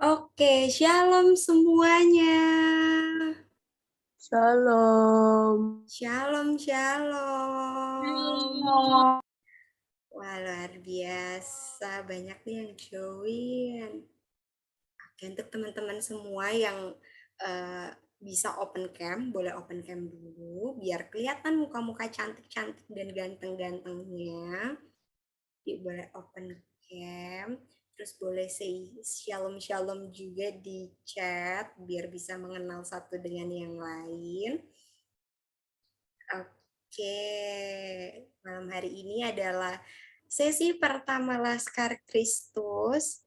Oke, shalom semuanya. Shalom. Shalom, shalom. Halo. Wah, luar biasa. Banyak nih yang join. Oke, untuk teman-teman semua yang eh, bisa open cam, boleh open cam dulu, biar kelihatan muka-muka cantik-cantik dan ganteng-gantengnya. Jadi boleh open cam. Terus boleh say shalom-shalom juga di chat, biar bisa mengenal satu dengan yang lain. Oke, malam hari ini adalah sesi pertama Laskar Kristus,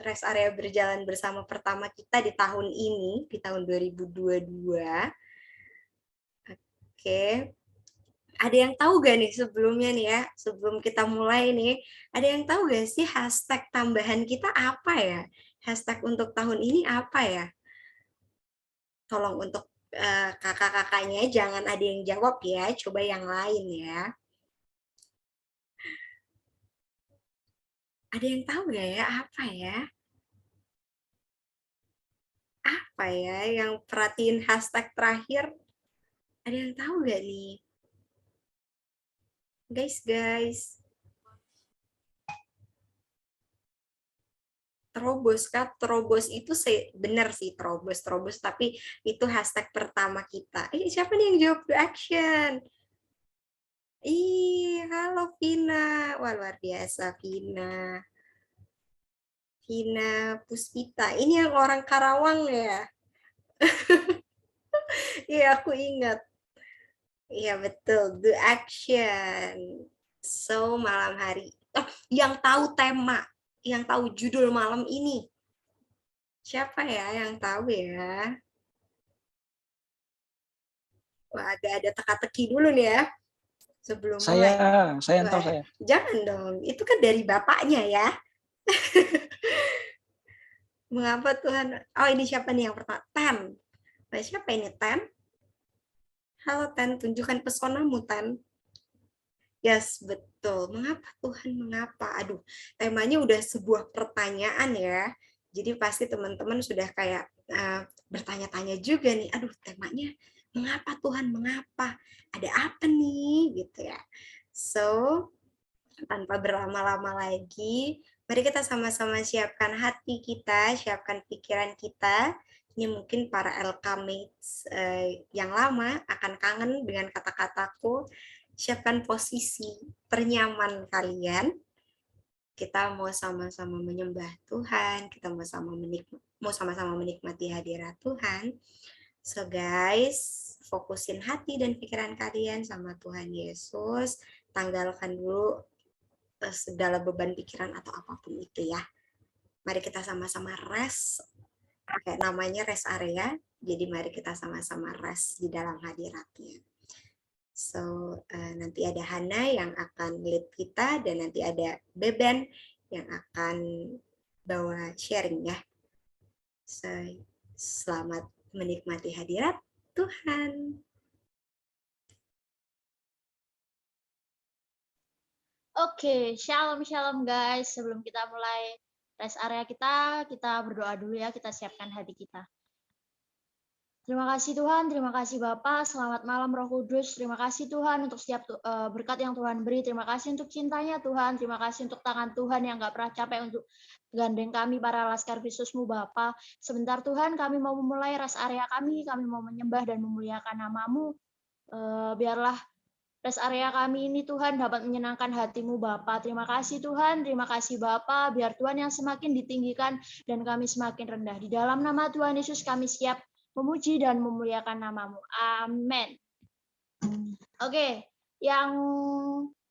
rest area berjalan bersama pertama kita di tahun ini, di tahun 2022. Oke, ada yang tahu gak nih sebelumnya nih ya, sebelum kita mulai nih, ada yang tahu gak sih hashtag tambahan kita apa ya? Hashtag untuk tahun ini apa ya? Tolong untuk kakak-kakaknya jangan ada yang jawab ya, coba yang lain ya. Ada yang tahu gak ya apa ya? Apa ya yang perhatiin hashtag terakhir? Ada yang tahu gak nih? Guys. Terobos Kak, terobos itu benar sih terobos, tapi itu hashtag pertama kita. Siapa nih yang jawab do action? Halo Vina. Wah, luar biasa Vina. Vina Puspita. Ini yang orang Karawang ya? Iya, aku ingat. Iya, betul. Do action. So, malam hari. Oh, yang tahu tema, yang tahu judul malam ini. Siapa ya yang tahu ya? Wah, ada teka-teki dulu nih ya sebelum mulai. Saya yang tahu Wah, saya. jangan dong. Itu kan dari bapaknya ya. Mengapa Tuhan? Oh, ini siapa nih yang pertama? Tan. Nah, siapa ini Tan? Halo Tan, tunjukkan pesonamu Tan. Yes, betul. Mengapa Tuhan? Mengapa? Aduh, temanya udah sebuah pertanyaan ya. Jadi pasti teman-teman sudah kayak bertanya-tanya juga nih. Aduh, temanya mengapa Tuhan? Mengapa? Ada apa nih? Gitu ya. So, tanpa berlama-lama lagi, mari kita sama-sama siapkan hati kita, siapkan pikiran kita. Ini mungkin para LK mates yang lama akan kangen dengan kata-kataku. Siapkan posisi ternyaman kalian. Kita mau sama-sama menyembah Tuhan, kita mau sama-sama menikmati hadirat Tuhan. So guys, fokusin hati dan pikiran kalian sama Tuhan Yesus. Tanggalkan dulu segala beban pikiran atau apapun itu ya. Mari kita sama-sama rest. Kayak namanya rest area. Jadi mari kita sama-sama rest di dalam hadiratnya. So, nanti ada Hana yang akan lead kita dan nanti ada Beben yang akan bawa sharing ya. So, selamat menikmati hadirat Tuhan. Oke, shalom guys. Sebelum kita mulai rest area kita berdoa dulu ya, kita siapkan hati kita. Terima kasih Tuhan, terima kasih Bapa, selamat malam Roh Kudus, terima kasih Tuhan untuk setiap berkat yang Tuhan beri, terima kasih untuk cintanya Tuhan, terima kasih untuk tangan Tuhan yang gak pernah capek untuk gandeng kami para Laskar Kristus-Mu Bapa. Sebentar Tuhan, kami mau memulai rest area kami mau menyembah dan memuliakan nama-Mu. Biarlah rest area kami ini Tuhan dapat menyenangkan hati-Mu Bapa. Terima kasih Tuhan, terima kasih Bapa. Biar Tuhan yang semakin ditinggikan dan kami semakin rendah. Di dalam nama Tuhan Yesus kami siap memuji dan memuliakan nama-Mu. Amin. Oke, yang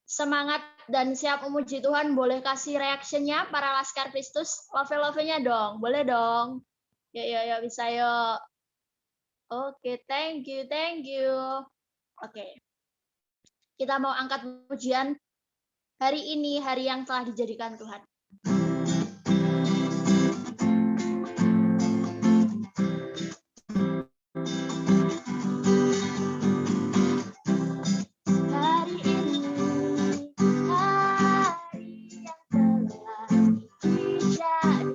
semangat dan siap memuji Tuhan boleh kasih reaksinya para Laskar Kristus. Love-nya dong, boleh dong. Yuk, bisa yuk. Oke, thank you. Oke. Kita mau angkat pujian hari ini, hari yang telah dijadikan Tuhan. Hari ini, hari yang telah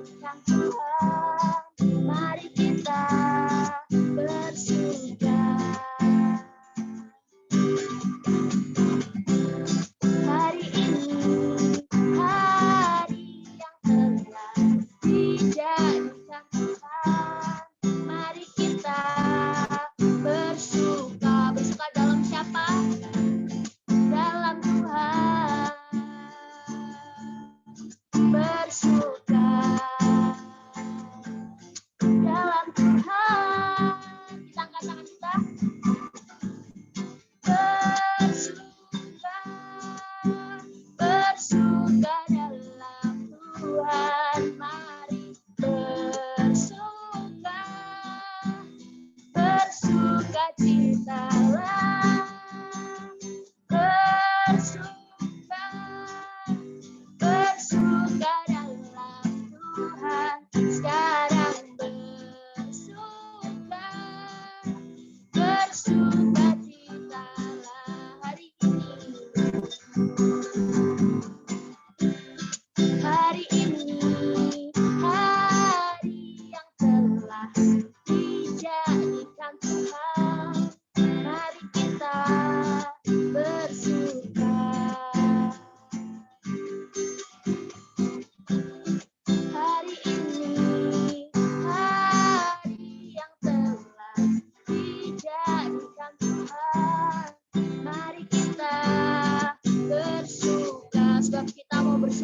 dijadikan Tuhan.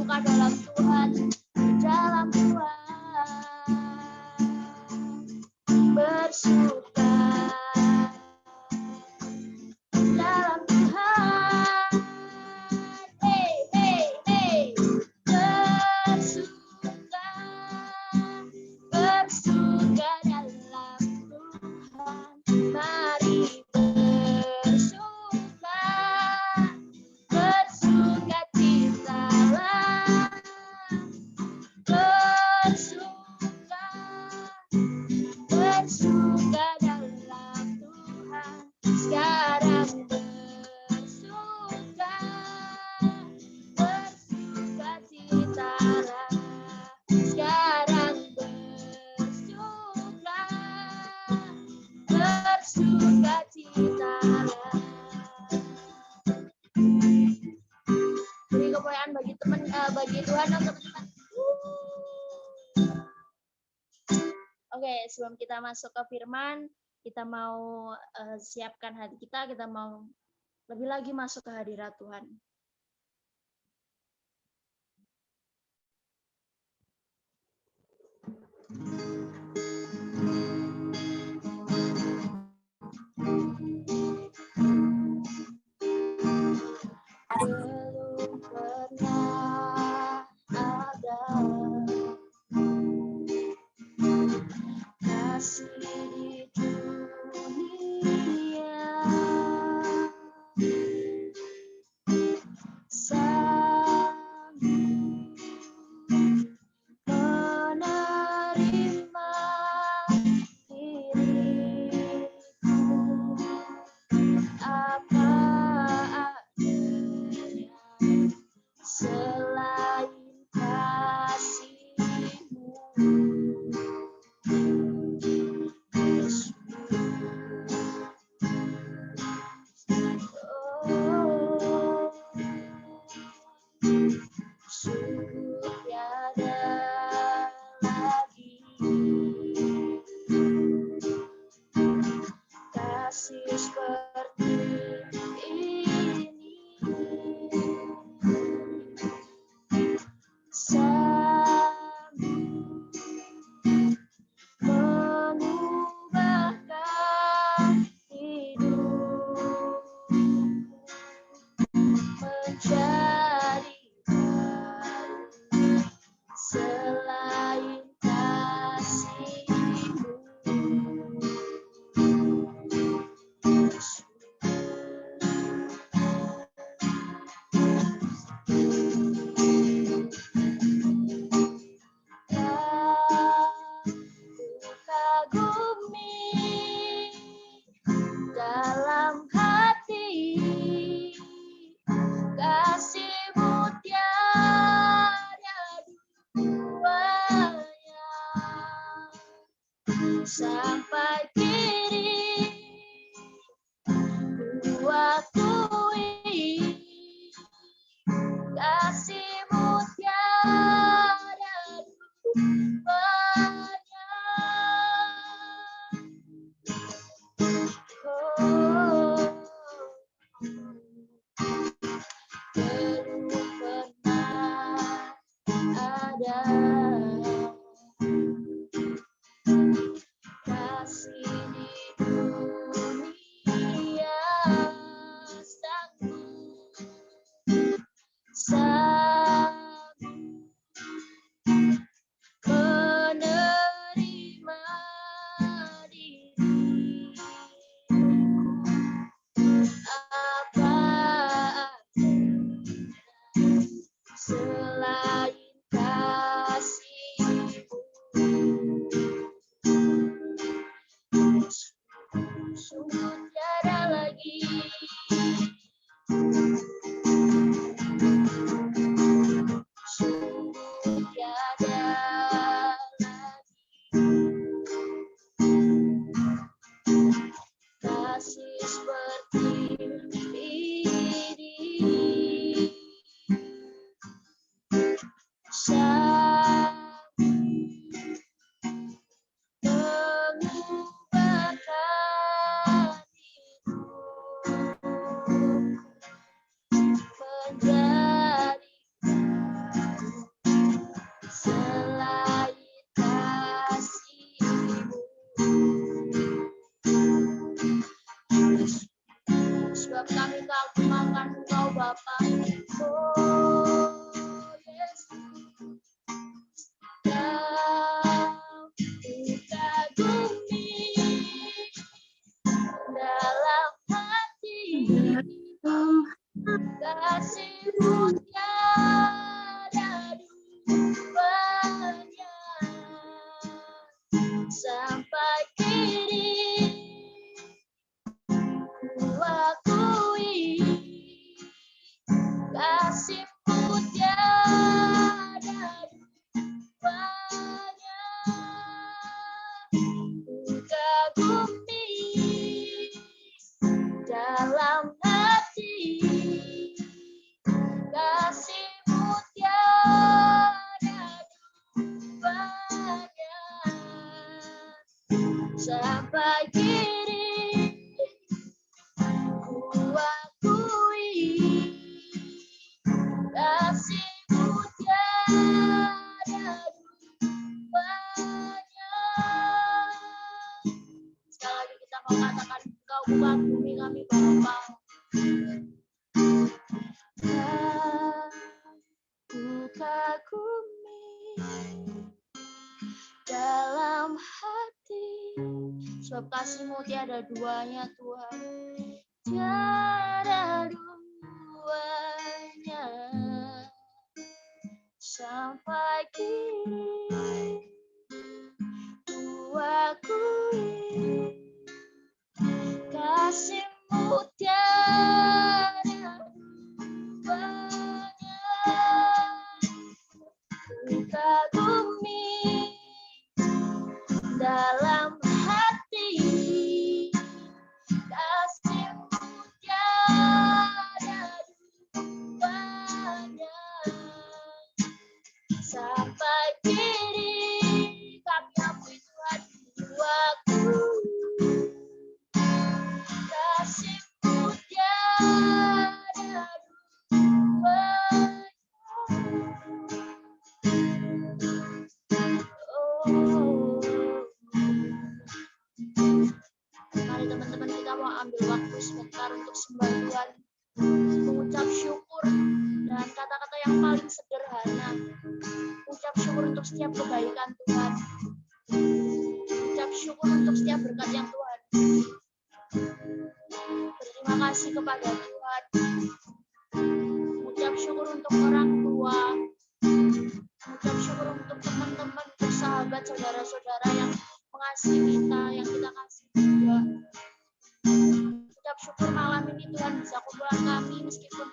bersuka dalam Tuhan, dalam Tuhan, bersuka dalam Tuhan, hey hey hey, bersuka dalam Tuhan, mari bersuka citalah, bersuka dalam Tuhan, sekarang bersuka citalah, sekarang bersuka citalah. Beri kemuliaan bagi teman, bagi Tuhan dan teman-teman. Oke, sebelum kita masuk ke firman, kita mau siapkan hati kita mau lebih lagi masuk ke hadirat Tuhan. Belum pernah ada kasih di dunia sanggup menerima diriku apa adanya, selain kasih-Mu, Yesus. Oh, sungguh tiada lagi kasih seperti ini, sanggup mengubahkan hidup menjadi baru, selain kasih-Mu, kagumi dalam hati, kasih-Mu tiada duanya, sampai kini ku akui kasih-Mu tiada duanya. Belum pernah ada kasih di dunia sanggup menerima diriku apa selain kasih-Mu, sungguh tiada lagi sungguh tiada lagi kasih seperti ini, sebab kasih-Mu tiada duanya Tuhan. Tiada duanya sampai kini ku akui kasih-Mu tiada duanya. Ku kagumi dalam hati kasih-Mu tiada duanya. Sampai kini kami akui Tuhan, ku akui kasih-Mu tiada duanya. Oh. Mari teman-teman kita mau ambil waktu sebentar untuk sembah Tuhan, mengucap syukur dengan kata-kata yang paling sederhana. Ucap syukur untuk setiap kebaikan Tuhan. Ucap syukur untuk setiap berkat yang Tuhan. Berterima kasih kepada Tuhan. Ucap syukur untuk orang tua. Ucap syukur untuk teman-teman, untuk sahabat, saudara-saudara yang mengasihi kita, yang kita kasih juga. Ucap syukur malam ini Tuhan bisa kumpulan kami meskipun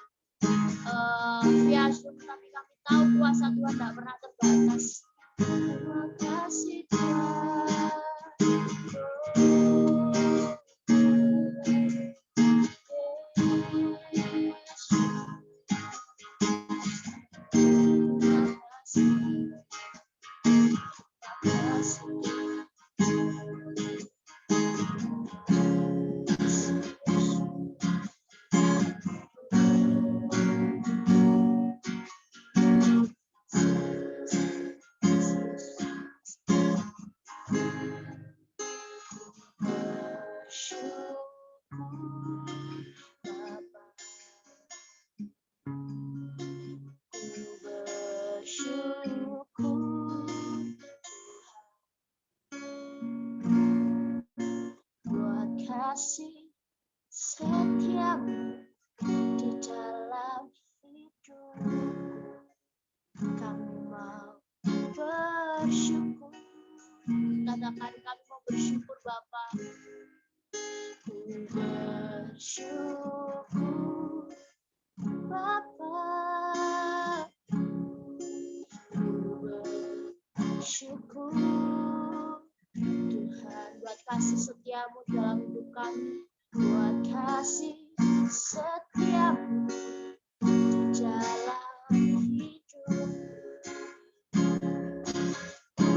via Zoom, tapi kami tahu kuasa Tuhan tidak pernah terbatas. Terima kasih Tuhan. Kasih setiap di dalam hidup kami mau bersyukur. Katakan kami mau bersyukur Bapa. Ku bersyukur Bapa. Ku bersyukur Tuhan buat kasih setia-Mu dalam hidup kami, buat kasih setia-Mu di dalam hidup. Ku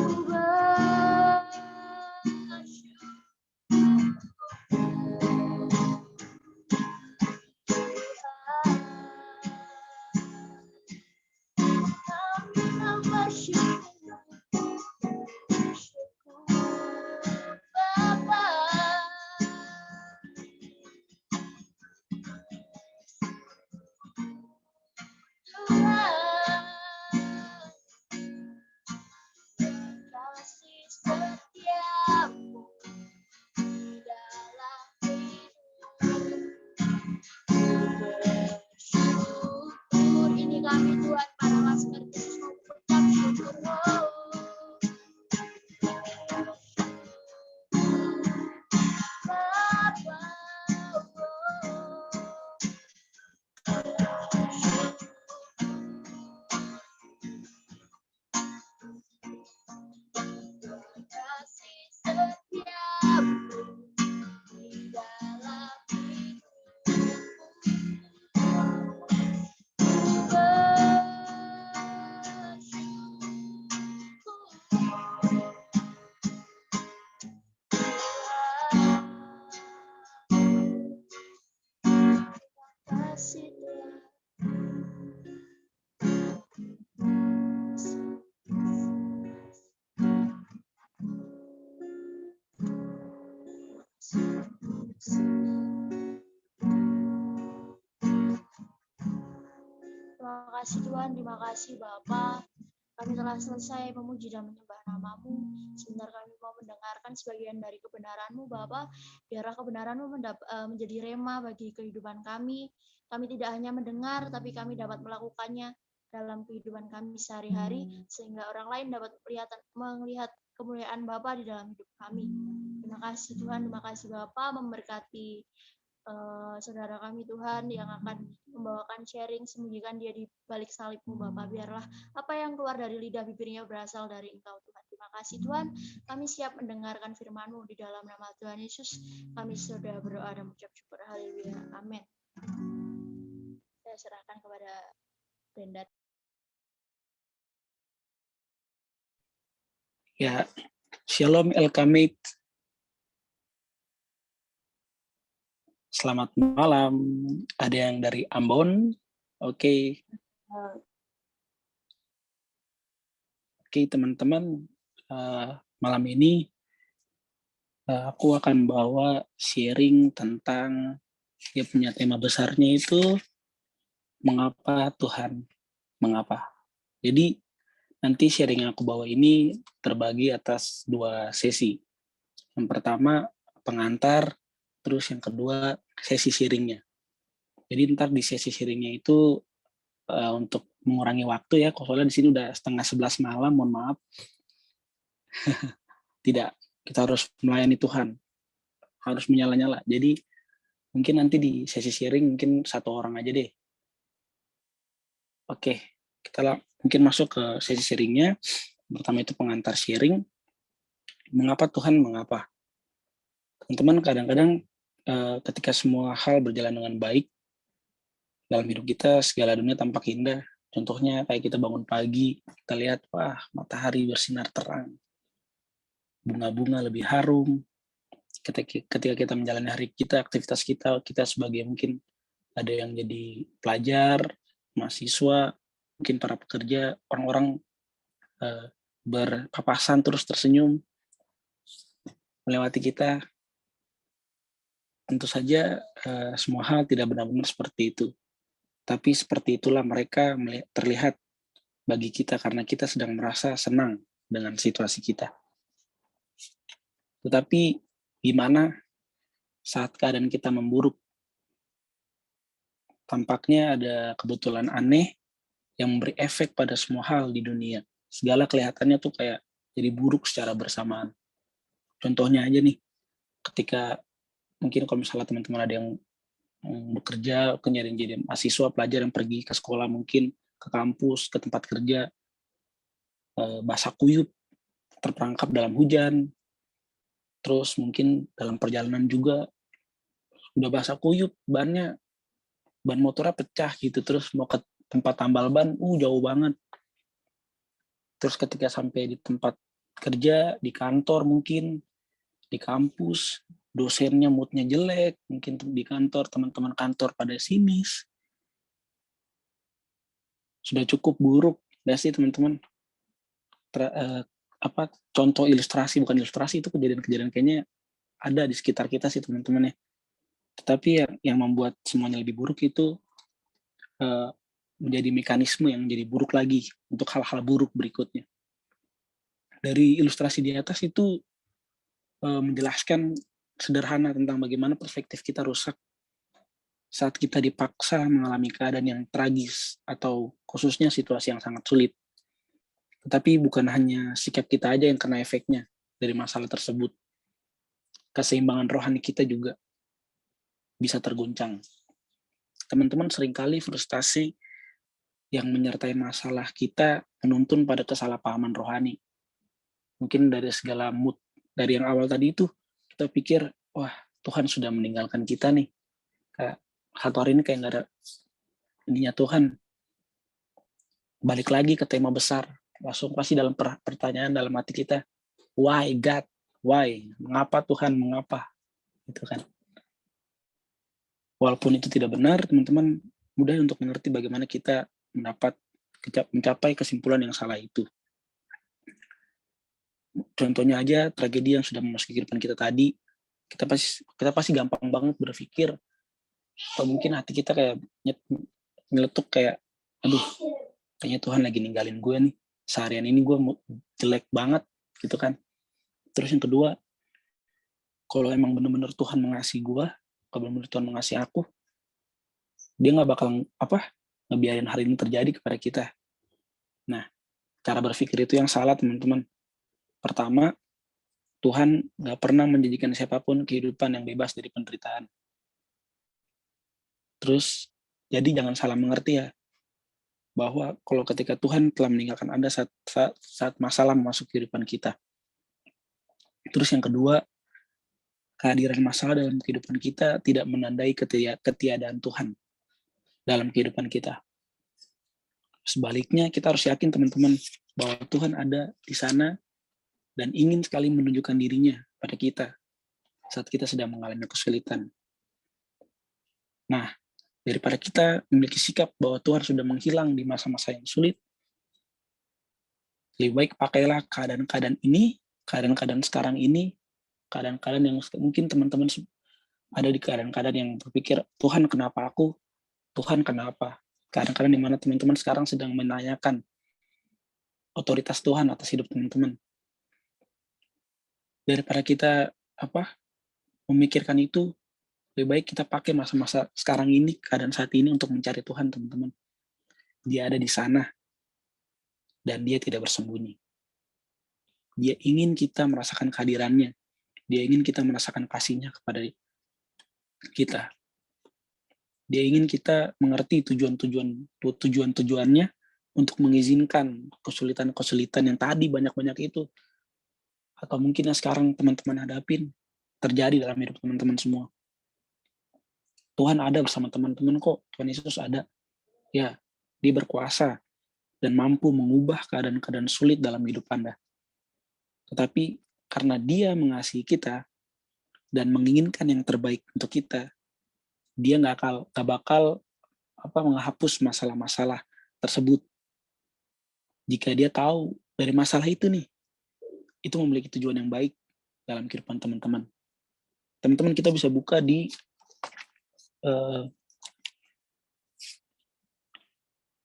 Terima kasih Tuhan, terima kasih Bapa. Kami telah selesai memuji dan menyembah nama-Mu. Sebentar kami mau mendengarkan sebagian dari kebenaran-Mu, Bapa. Biarlah kebenaran-Mu menjadi rema bagi kehidupan kami. Kami tidak hanya mendengar, tapi kami dapat melakukannya dalam kehidupan kami sehari-hari, sehingga orang lain dapat melihat kemuliaan Bapa di dalam hidup kami. Terima kasih Tuhan, terima kasih Bapa, memberkati saudara kami Tuhan yang akan membawakan sharing, sembunyikan dia di balik salib-Mu Bapa. Biarlah apa yang keluar dari lidah bibirnya berasal dari Engkau Tuhan. Terima kasih Tuhan, kami siap mendengarkan firman-Mu di dalam nama Tuhan Yesus. Kami sudah berdoa dan mengucap syukur. Haleluya. Amin. Saya serahkan kepada Brenda. Ya, Shalom Elkamit. Selamat malam. Ada yang dari Ambon? Oke. Oke, teman-teman. Malam ini aku akan bawa sharing tentang dia punya tema besarnya itu mengapa Tuhan, mengapa. Jadi nanti sharing yang aku bawa ini terbagi atas 2 sesi. Yang pertama pengantar, terus yang kedua sesi sharingnya. Jadi ntar di sesi sharingnya itu untuk mengurangi waktu ya, soalnya di sini udah 10:30 malam, mohon maaf. Tidak, kita harus melayani Tuhan, harus menyala-nyala. Jadi mungkin nanti di sesi sharing mungkin 1 orang aja deh. Oke, kita mungkin masuk ke sesi sharingnya. Pertama itu pengantar sharing. Mengapa Tuhan, mengapa? Teman-teman, kadang-kadang ketika semua hal berjalan dengan baik dalam hidup kita, segala dunia tampak indah. Contohnya kayak kita bangun pagi, kita lihat, wah matahari bersinar terang, bunga-bunga lebih harum. Ketika kita menjalani hari kita, aktivitas kita sebagai mungkin ada yang jadi pelajar, mahasiswa, mungkin para pekerja, orang-orang berpapasan terus tersenyum melewati kita. Tentu saja semua hal tidak benar-benar seperti itu. Tapi seperti itulah mereka terlihat bagi kita karena kita sedang merasa senang dengan situasi kita. Tetapi gimana saat keadaan kita memburuk? Tampaknya ada kebetulan aneh yang memberi efek pada semua hal di dunia. Segala kelihatannya tuh kayak jadi buruk secara bersamaan. Contohnya aja nih, ketika mungkin kalau misalnya teman-teman ada yang bekerja, jadi mahasiswa, pelajar yang pergi ke sekolah, mungkin ke kampus, ke tempat kerja, basah kuyup, terperangkap dalam hujan, terus mungkin dalam perjalanan juga udah basah kuyup, ban motornya pecah gitu, terus mau ke tempat tambal ban, jauh banget. Terus ketika sampai di tempat kerja, di kantor mungkin, di kampus, dosennya moodnya jelek, mungkin di kantor teman-teman kantor pada sinis. Sudah cukup buruk, nggak sih teman-teman? Contoh ilustrasi, bukan ilustrasi, itu kejadian-kejadian kayaknya ada di sekitar kita sih teman-teman ya. Tetapi yang membuat semuanya lebih buruk itu menjadi mekanisme yang menjadi buruk lagi untuk hal-hal buruk berikutnya. Dari ilustrasi di atas itu menjelaskan sederhana tentang bagaimana perspektif kita rusak saat kita dipaksa mengalami keadaan yang tragis atau khususnya situasi yang sangat sulit. Tetapi bukan hanya sikap kita aja yang kena efeknya dari masalah tersebut. Keseimbangan rohani kita juga bisa terguncang. Teman-teman seringkali frustasi yang menyertai masalah kita menuntun pada kesalahpahaman rohani. Mungkin dari segala mood, dari yang awal tadi itu, kita pikir, wah Tuhan sudah meninggalkan kita nih. Kayak satu hari ini kayak nggak ada ininya Tuhan. Balik lagi ke tema besar. Langsung pasti dalam pertanyaan dalam hati kita, why God? Why? Mengapa Tuhan? Mengapa? Gitu kan. Walaupun itu tidak benar, teman-teman mudah untuk mengerti bagaimana kita mencapai kesimpulan yang salah itu. Contohnya aja tragedi yang sudah memasuki kehidupan kita tadi, kita pasti gampang banget berpikir, atau mungkin hati kita kayak nyeletuk kayak, aduh, kayaknya Tuhan lagi ninggalin gue nih. seharian ini gue jelek banget gitu kan. Terus yang kedua, kalau emang bener-bener Tuhan mengasihi gue, kalau bener-bener Tuhan mengasihi aku, dia nggak bakal ngebiarin hal ini terjadi kepada kita. Nah, cara berpikir itu yang salah, teman-teman. Pertama, Tuhan nggak pernah menjadikan siapapun kehidupan yang bebas dari penderitaan. Terus, jadi jangan salah mengerti ya, bahwa kalau ketika Tuhan telah meninggalkan Anda saat masalah masuk kehidupan kita. Terus yang kedua, kehadiran masalah dalam kehidupan kita tidak menandai ketiadaan Tuhan dalam kehidupan kita. Sebaliknya, kita harus yakin teman-teman bahwa Tuhan ada di sana dan ingin sekali menunjukkan dirinya pada kita saat kita sedang mengalami kesulitan. Nah, daripada kita memiliki sikap bahwa Tuhan sudah menghilang di masa-masa yang sulit, lebih baik pakailah keadaan-keadaan ini, keadaan-keadaan sekarang ini, keadaan-keadaan yang mungkin teman-teman ada di keadaan-keadaan yang berpikir, Tuhan kenapa aku? Tuhan kenapa? Kadang-kadang di mana teman-teman sekarang sedang menanyakan otoritas Tuhan atas hidup teman-teman. Daripada kita memikirkan itu, lebih baik kita pakai masa-masa sekarang ini, keadaan saat ini untuk mencari Tuhan, teman-teman. Dia ada di sana dan dia tidak bersembunyi. Dia ingin kita merasakan kehadirannya. Dia ingin kita merasakan kasihnya kepada kita. Dia ingin kita mengerti tujuan-tujuannya untuk mengizinkan kesulitan-kesulitan yang tadi banyak-banyak itu, atau mungkin yang sekarang teman-teman hadapin, terjadi dalam hidup teman-teman semua. Tuhan ada bersama teman-teman kok. Tuhan Yesus ada. Ya, dia berkuasa dan mampu mengubah keadaan-keadaan sulit dalam hidup Anda. Tetapi karena dia mengasihi kita dan menginginkan yang terbaik untuk kita, dia nggak bakal menghapus masalah-masalah tersebut. Jika dia tahu dari masalah itu nih, itu memiliki tujuan yang baik dalam kehidupan teman-teman. Teman-teman, kita bisa buka di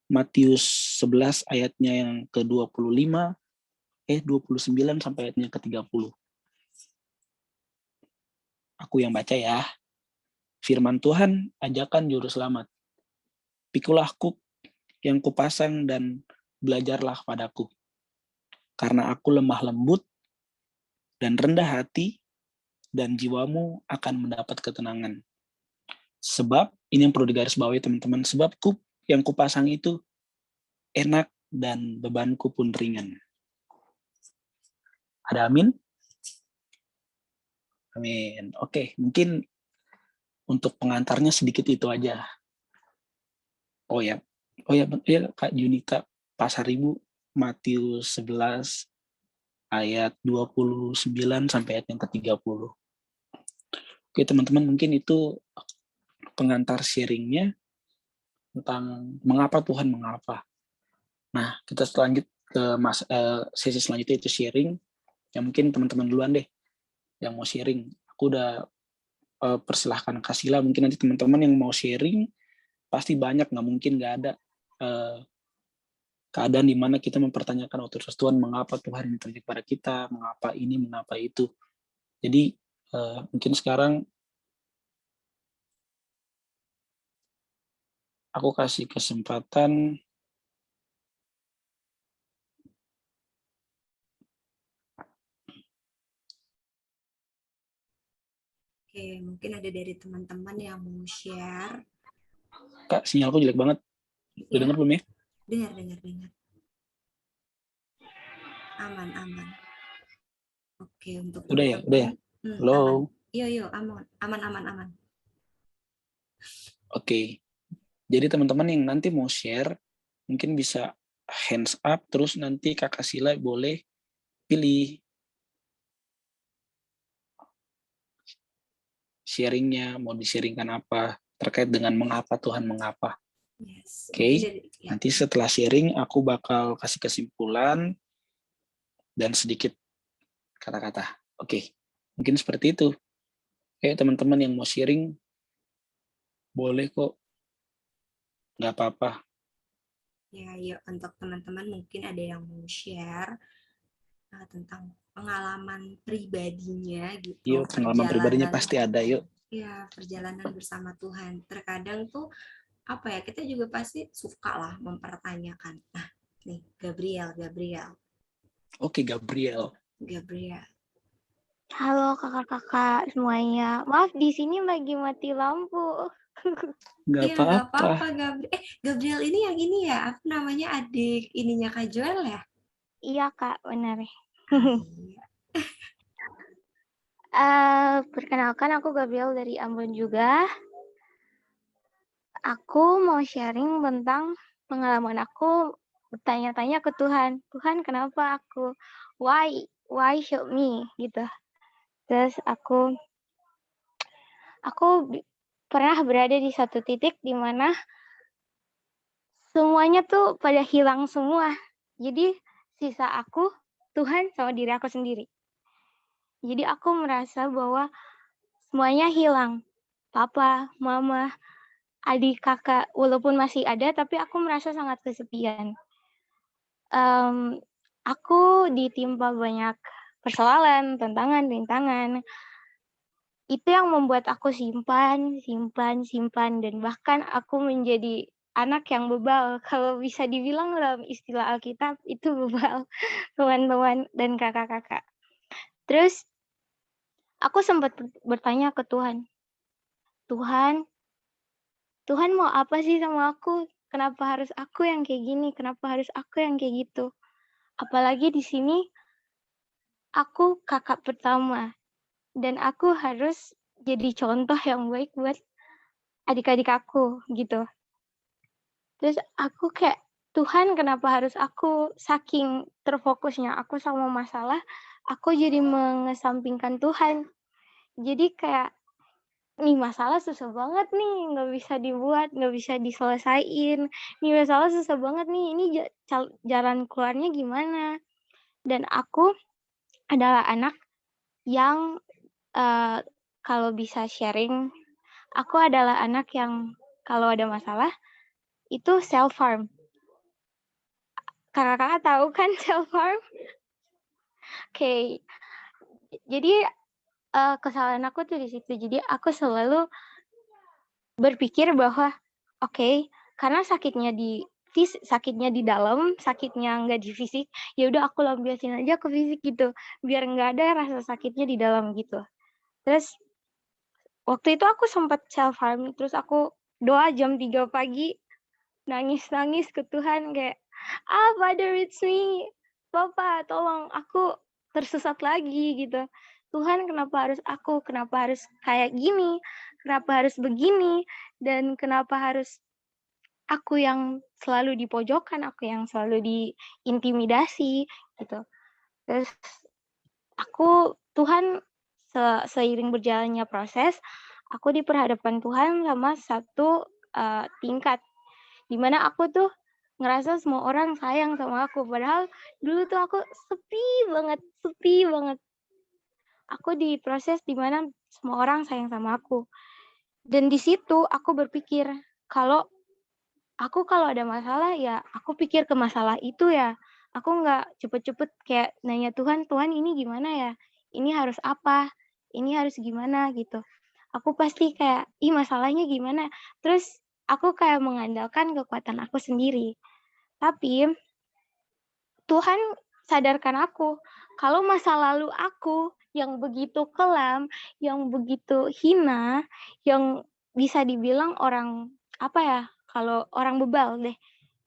Matius 11 ayatnya yang ke-29 sampai ayatnya ke-30. Aku yang baca ya. Firman Tuhan, ajakan juru selamat. Pikulah kuk yang kupasang dan belajarlah padaku. Karena aku lemah lembut dan rendah hati, dan jiwamu akan mendapat ketenangan. Sebab, ini yang perlu digarisbawahi teman-teman, sebab kuk yang kupasang itu enak dan bebanku pun ringan. Ada amin? Amin. Oke, mungkin untuk pengantarnya sedikit itu aja. Oh ya, Kak Junita Pasaribu, Matius 11 ayat 29 sampai ayat yang ke-30. Oke, teman-teman, mungkin itu pengantar sharingnya tentang mengapa Tuhan mengapa. Nah, kita lanjut ke sesi selanjutnya, itu sharing. Yang mungkin teman-teman duluan deh yang mau sharing. Aku udah persilahkan Kasila. Mungkin nanti teman-teman yang mau sharing pasti banyak, nggak mungkin nggak ada keadaan di mana kita mempertanyakan otoritas Tuhan, mengapa Tuhan ini terjadi pada kita, mengapa ini, mengapa itu. Jadi mungkin sekarang aku kasih kesempatan Oke, mungkin ada dari teman-teman yang mau share. Kak, sinyalku jelek banget. Udah Ya, dengar belum ya? dengar. Aman. Oke, untuk Udah ya? teman-teman. Halo. Yo, aman. Oke. Jadi teman-teman yang nanti mau share, mungkin bisa hands up, terus nanti Kakak Sila boleh pilih sharingnya, mau di-sharingkan apa, terkait dengan mengapa Tuhan mengapa. Yes. Oke. Nanti setelah sharing, aku bakal kasih kesimpulan dan sedikit kata-kata. Oke. Mungkin seperti itu. Oke, teman-teman yang mau sharing, boleh kok. Nggak apa-apa. Ya, yuk untuk teman-teman mungkin ada yang mau share tentang pengalaman pribadinya gitu, Yuk, pengalaman pribadinya perjalanan pasti ada, yuk. ya perjalanan bersama Tuhan. Terkadang tuh apa ya, kita juga pasti suka lah mempertanyakan. Nah, nih Gabriel. Oke, Gabriel. Halo kakak-kakak semuanya. Maaf di sini lagi mati lampu. Nggak Iya, nggak apa-apa. apa-apa Gabriel. Gabriel ini yang ini ya, apa namanya, adik ininya Kak Joel ya? Iya kak, benar. Iya. Perkenalkan aku Gabriel dari Ambon juga. Aku mau sharing tentang pengalaman aku bertanya-tanya ke Tuhan. Tuhan kenapa aku? Why show me gitu. Terus aku pernah berada di satu titik di mana semuanya tuh pada hilang semua. Jadi sisa aku, Tuhan sama diri aku sendiri. Jadi aku merasa bahwa semuanya hilang. Papa, mama, adik, kakak, walaupun masih ada, tapi aku merasa sangat kesepian. Aku ditimpa banyak persoalan, tantangan, rintangan. Itu yang membuat aku simpan, dan bahkan aku menjadi anak yang bebal. Kalau bisa dibilang dalam istilah Alkitab, itu bebal, teman-teman dan kakak-kakak. Terus, aku sempat bertanya ke Tuhan, Tuhan mau apa sih sama aku? Kenapa harus aku yang kayak gini? Kenapa harus aku yang kayak gitu? Apalagi di sini, aku kakak pertama, dan aku harus jadi contoh yang baik buat adik-adik aku, gitu. Terus aku kayak, Tuhan kenapa harus aku? Saking terfokusnya aku sama masalah, aku jadi mengesampingkan Tuhan. Jadi kayak, nih masalah susah banget nih, nggak bisa dibuat, nggak bisa diselesain. Nih masalah susah banget nih, ini jalan keluarnya gimana? Dan aku adalah anak yang kalau bisa sharing, aku adalah anak yang kalau ada masalah, itu self-harm. Kakak-kakak tahu kan self-harm? Oke, jadi kesalahan aku tuh di situ. Jadi aku selalu berpikir bahwa, oke, karena sakitnya di dalam, sakitnya nggak di fisik, ya udah aku lampiasin aja ke fisik gitu, biar nggak ada rasa sakitnya di dalam gitu. Terus waktu itu aku sempat self-harm, terus aku doa jam 3 pagi, nangis-nangis ke Tuhan kayak, Father it's me, Papa tolong aku tersesat lagi gitu. Tuhan kenapa harus aku, kenapa harus kayak gini, kenapa harus begini, dan kenapa harus aku yang selalu dipojokkan, aku yang selalu diintimidasi gitu. Terus Tuhan seiring berjalannya proses, aku diperhadapkan Tuhan sama satu tingkat di mana aku tuh ngerasa semua orang sayang sama aku, padahal dulu tuh aku sepi banget. Aku diproses di mana semua orang sayang sama aku. Dan di situ aku berpikir kalau kalau ada masalah ya aku pikir ke masalah itu ya. Aku nggak cepet-cepet kayak nanya Tuhan, Tuhan ini gimana ya? Ini harus apa? Ini harus gimana gitu. Aku pasti kayak, ih masalahnya gimana? Terus aku kayak mengandalkan kekuatan aku sendiri. Tapi Tuhan sadarkan aku kalau masa lalu aku yang begitu kelam, yang begitu hina, yang bisa dibilang orang apa ya? Kalau orang bebal deh.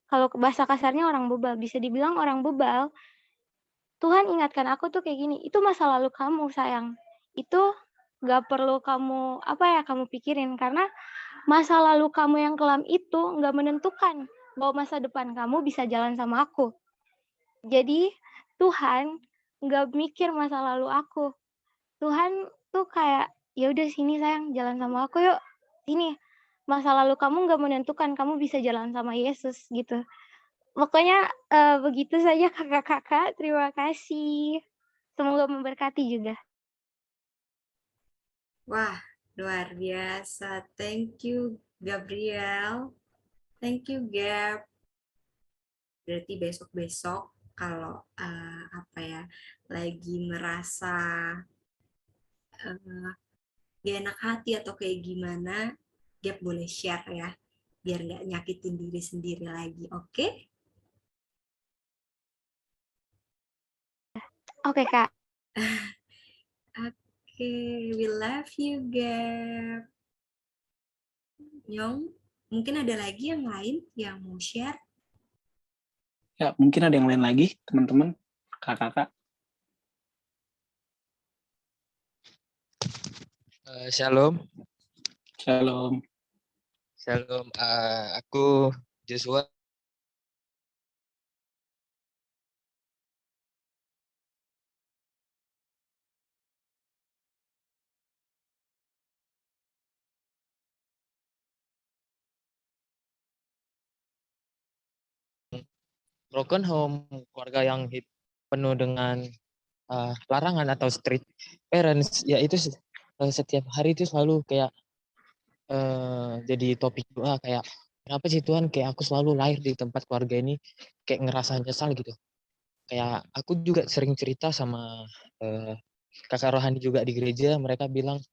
Kalau bahasa kasarnya orang bebal, bisa dibilang orang bebal. Tuhan ingatkan aku tuh kayak gini, itu masa lalu kamu sayang. Itu gak perlu kamu pikirin. Karena masa lalu kamu yang kelam itu gak menentukan bahwa masa depan kamu bisa jalan sama aku. Jadi Tuhan nggak mikir masa lalu aku. Tuhan tuh kayak, ya udah sini sayang, jalan sama aku yuk. Sini, masa lalu kamu nggak menentukan, kamu bisa jalan sama Yesus gitu. Pokoknya begitu saja kakak-kakak. Terima kasih. Semoga memberkati juga. Wah, luar biasa. Thank you, Gabriel. Thank you, Gab. Berarti besok-besok kalau apa ya, lagi merasa eh, gak enak hati atau kayak gimana, Gap boleh share ya, biar nggak nyakitin diri sendiri lagi, oke? Oke, Kak. Oke, we love you, Gap. Nyong, mungkin ada lagi yang lain yang mau share? Ya, mungkin ada yang lain lagi, teman-teman, kakak-kakak. Shalom, Shalom. shalom. Aku Joshua. Broken home, keluarga yang penuh dengan larangan atau strict parents, ya itu setiap hari itu selalu kayak jadi topik doa, kayak kenapa sih Tuhan kayak aku selalu lahir di tempat keluarga ini, kayak ngerasa nyesal gitu. Kayak aku juga sering cerita sama kakak rohani juga di gereja, mereka bilang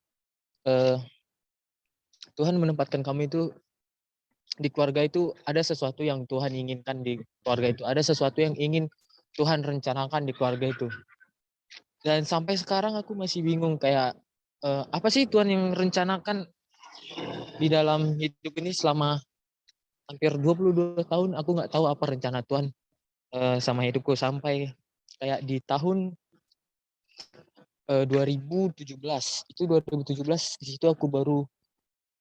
Tuhan menempatkan kamu itu di keluarga itu, ada sesuatu yang Tuhan inginkan di keluarga itu, ada sesuatu yang ingin Tuhan rencanakan di keluarga itu. Dan sampai sekarang aku masih bingung kayak apa sih Tuhan yang rencanakan di dalam hidup ini. Selama hampir 22 tahun aku nggak tahu apa rencana Tuhan sama hidupku, sampai kayak di tahun 2017. Itu 2017 di situ aku baru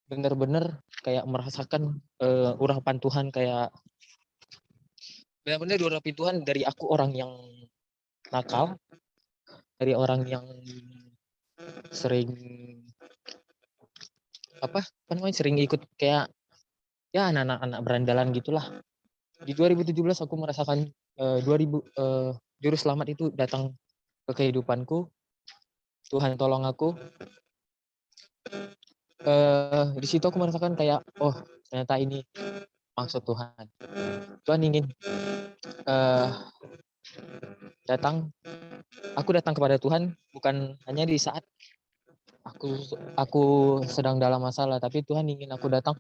benar-benar kayak merasakan urapan Tuhan, kayak benar-benar diurapi Tuhan dari aku orang yang nakal, dari orang yang sering apa namanya, sering ikut kayak ya anak-anak berandalan gitulah. Di 2017 aku merasakan 2000 juru selamat itu datang ke kehidupanku. Tuhan tolong aku. Di situ aku merasakan kayak, oh ternyata ini maksud Tuhan. Tuhan ingin datang. Aku datang kepada Tuhan bukan hanya di saat aku sedang dalam masalah, tapi Tuhan ingin aku datang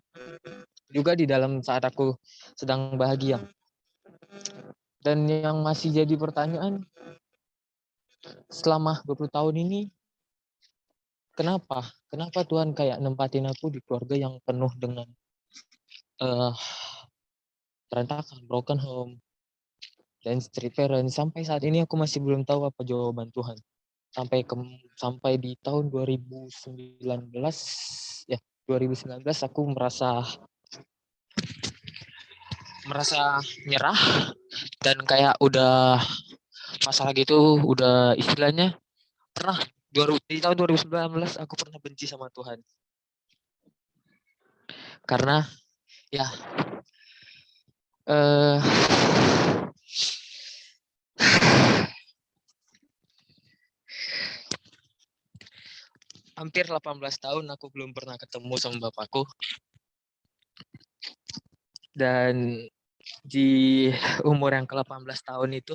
juga di dalam saat aku sedang bahagia. Dan yang masih jadi pertanyaan selama 20 tahun ini, kenapa Tuhan kayak nempatin aku di keluarga yang penuh dengan berantakan, broken home, dan street parent. Sampai saat ini aku masih belum tahu apa jawaban Tuhan. Sampai di tahun 2019 ya, 2019 aku merasa nyerah, dan kayak udah masalah gitu, udah istilahnya pernah di tahun 2019 aku pernah benci sama Tuhan. Karena ya hampir 18 tahun aku belum pernah ketemu sama bapakku. Dan di umur yang ke-18 tahun itu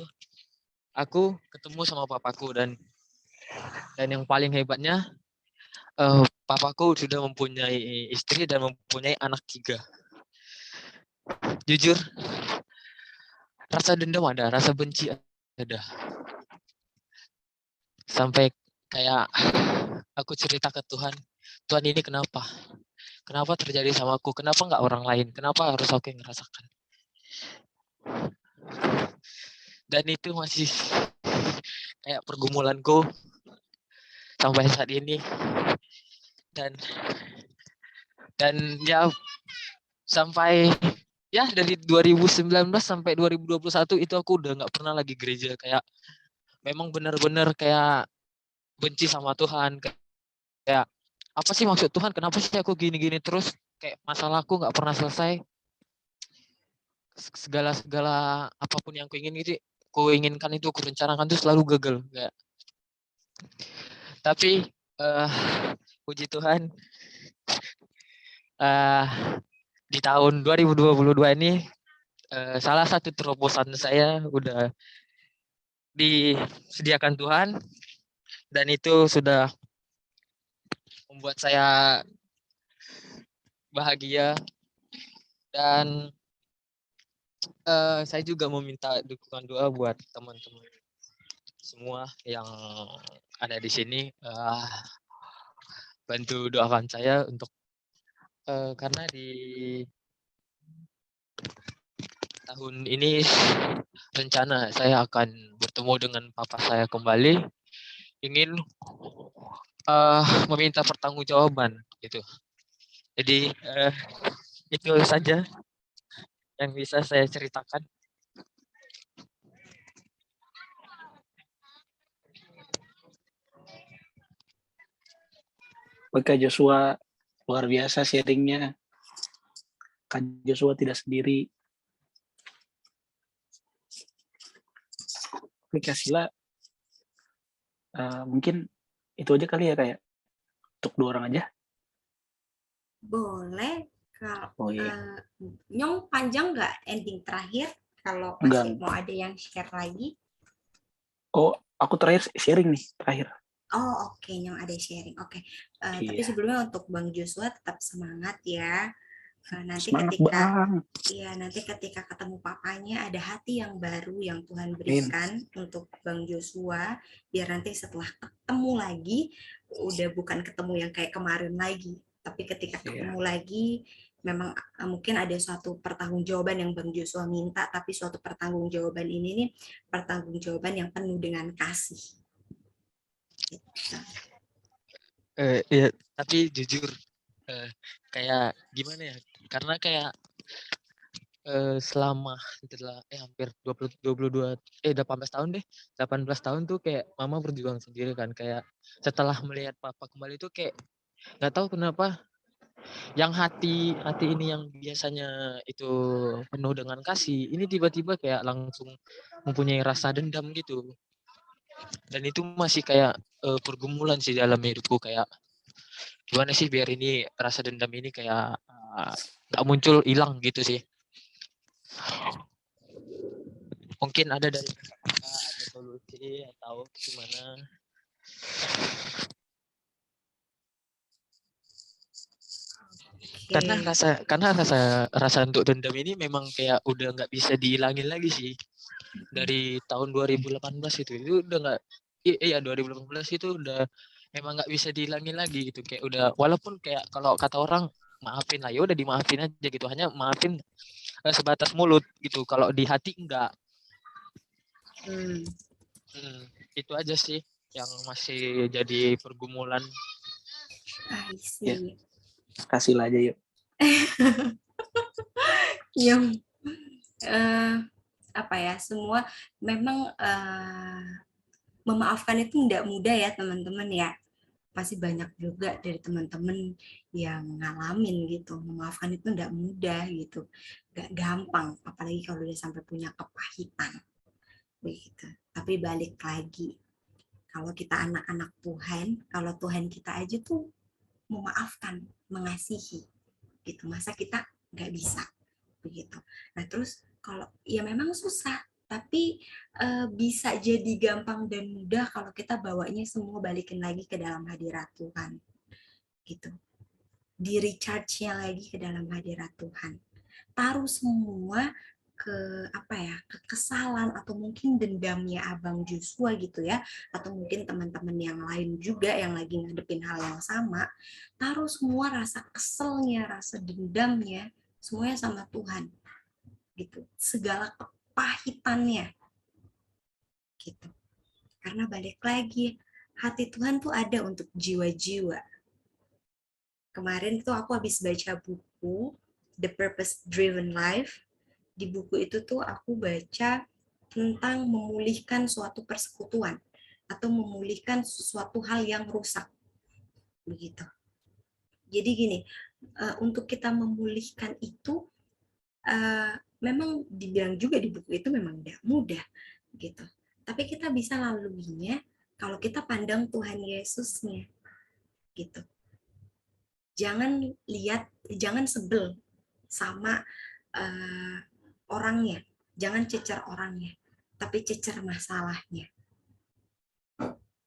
aku ketemu sama papaku, dan yang paling hebatnya papaku sudah mempunyai istri dan mempunyai anak 3. Jujur, rasa dendam ada, rasa benci ada. Sampai kayak aku cerita ke Tuhan, Tuhan ini kenapa? Kenapa terjadi sama aku? Kenapa nggak orang lain? Kenapa harus aku yang ngerasakan? Dan itu masih kayak pergumulanku sampai saat ini. Dan ya sampai ya dari 2019 sampai 2021 itu aku udah nggak pernah lagi gereja. Kayak memang benar-benar kayak benci sama Tuhan. Kayak apa sih maksud Tuhan? Kenapa sih aku gini-gini terus? Kayak masalahku nggak pernah selesai. Segala apapun yang kuinginkan itu, kurencanakan itu selalu gagal. Kayak. Tapi puji Tuhan, di tahun 2022 ini salah satu terobosan saya udah disediakan Tuhan, dan itu sudah membuat saya bahagia. Dan saya juga meminta dukungan doa buat teman-teman semua yang ada di sini. Bantu doakan saya untuk karena di tahun ini rencana saya akan bertemu dengan papa saya kembali, ingin meminta pertanggungjawaban gitu. Jadi itu saja yang bisa saya ceritakan. Kak Joshua luar biasa sharingnya. Kak Joshua tidak sendiri. Oke Kak Sila, mungkin itu aja kali ya kayak untuk 2 orang aja. Boleh. Kalau Oh iya. Nyong panjang nggak ending terakhir? Kalau Enggak. masih mau ada yang share lagi? Oh, aku terakhir sharing nih, terakhir. Oh oke, Nyong ada sharing. Oke. Tapi Iya. sebelumnya untuk Bang Joshua tetap semangat ya. Nanti Semangat ketika Bang. nanti ketika ketemu papanya ada hati yang baru yang Tuhan Amin. berikan untuk Bang Joshua, biar nanti setelah ketemu lagi udah bukan ketemu yang kayak kemarin lagi, tapi ketika ketemu lagi memang mungkin ada suatu pertanggungjawaban yang Bang Joshua minta, tapi suatu pertanggungjawaban ini nih pertanggungjawaban yang penuh dengan kasih. Gitu. Ya, tapi jujur kayak gimana ya? Karena kayak selama hampir 18 tahun deh, 18 tahun tuh kayak mama berjuang sendiri kan, kayak setelah melihat papa kembali tuh kayak nggak tahu kenapa yang hati ini yang biasanya itu penuh dengan kasih, ini tiba-tiba kayak langsung mempunyai rasa dendam gitu. Dan itu masih kayak pergumulan sih dalam hidupku, kayak gimana sih biar ini rasa dendam ini kayak nggak muncul, hilang gitu sih. Mungkin ada dari kakak ada solusi atau gimana? Karena rasa untuk dendam ini memang kayak udah nggak bisa dihilangin lagi sih. Dari tahun 2018 itu udah nggak, iya 2018 itu udah memang nggak bisa dihilangin lagi gitu, kayak udah, walaupun kayak kalau kata orang maafin lah, ya udah dimaafin aja gitu, hanya maafin sebatas mulut gitu, kalau di hati enggak. Itu aja sih yang masih jadi pergumulan. I see. Kasih lah aja yuk. Yang apa ya, semua memang memaafkan itu tidak mudah ya teman-teman ya. Pasti banyak juga dari teman-teman yang ngalamin gitu, memaafkan itu tidak mudah gitu, gak gampang, apalagi kalau udah sampai punya kepahitan begitu. Tapi balik lagi, kalau kita anak-anak Tuhan, kalau Tuhan kita aja tuh memaafkan, mengasihi gitu, masa kita nggak bisa begitu. Nah terus kalau ya memang susah, tapi bisa jadi gampang dan mudah kalau kita bawanya semua balikin lagi ke dalam hadirat Tuhan gitu, di recharge-nya lagi ke dalam hadirat Tuhan, taruh semua ke apa ya, kekesalan atau mungkin dendamnya Abang Joshua gitu ya, atau mungkin teman-teman yang lain juga yang lagi ngadepin hal yang sama, taruh semua rasa keselnya, rasa dendamnya semuanya sama Tuhan gitu, segala kepahitannya gitu. Karena balik lagi, hati Tuhan tuh ada untuk jiwa-jiwa. Kemarin tuh aku habis baca buku The Purpose Driven Life. Di buku itu tuh aku baca tentang memulihkan suatu persekutuan atau memulihkan sesuatu hal yang rusak. Begitu. Jadi gini, untuk kita memulihkan itu memang dibilang juga di buku itu memang tidak mudah gitu. Tapi kita bisa laluinya kalau kita pandang Tuhan Yesusnya gitu. Jangan sebel sama orangnya, jangan cecer orangnya, tapi cecer masalahnya.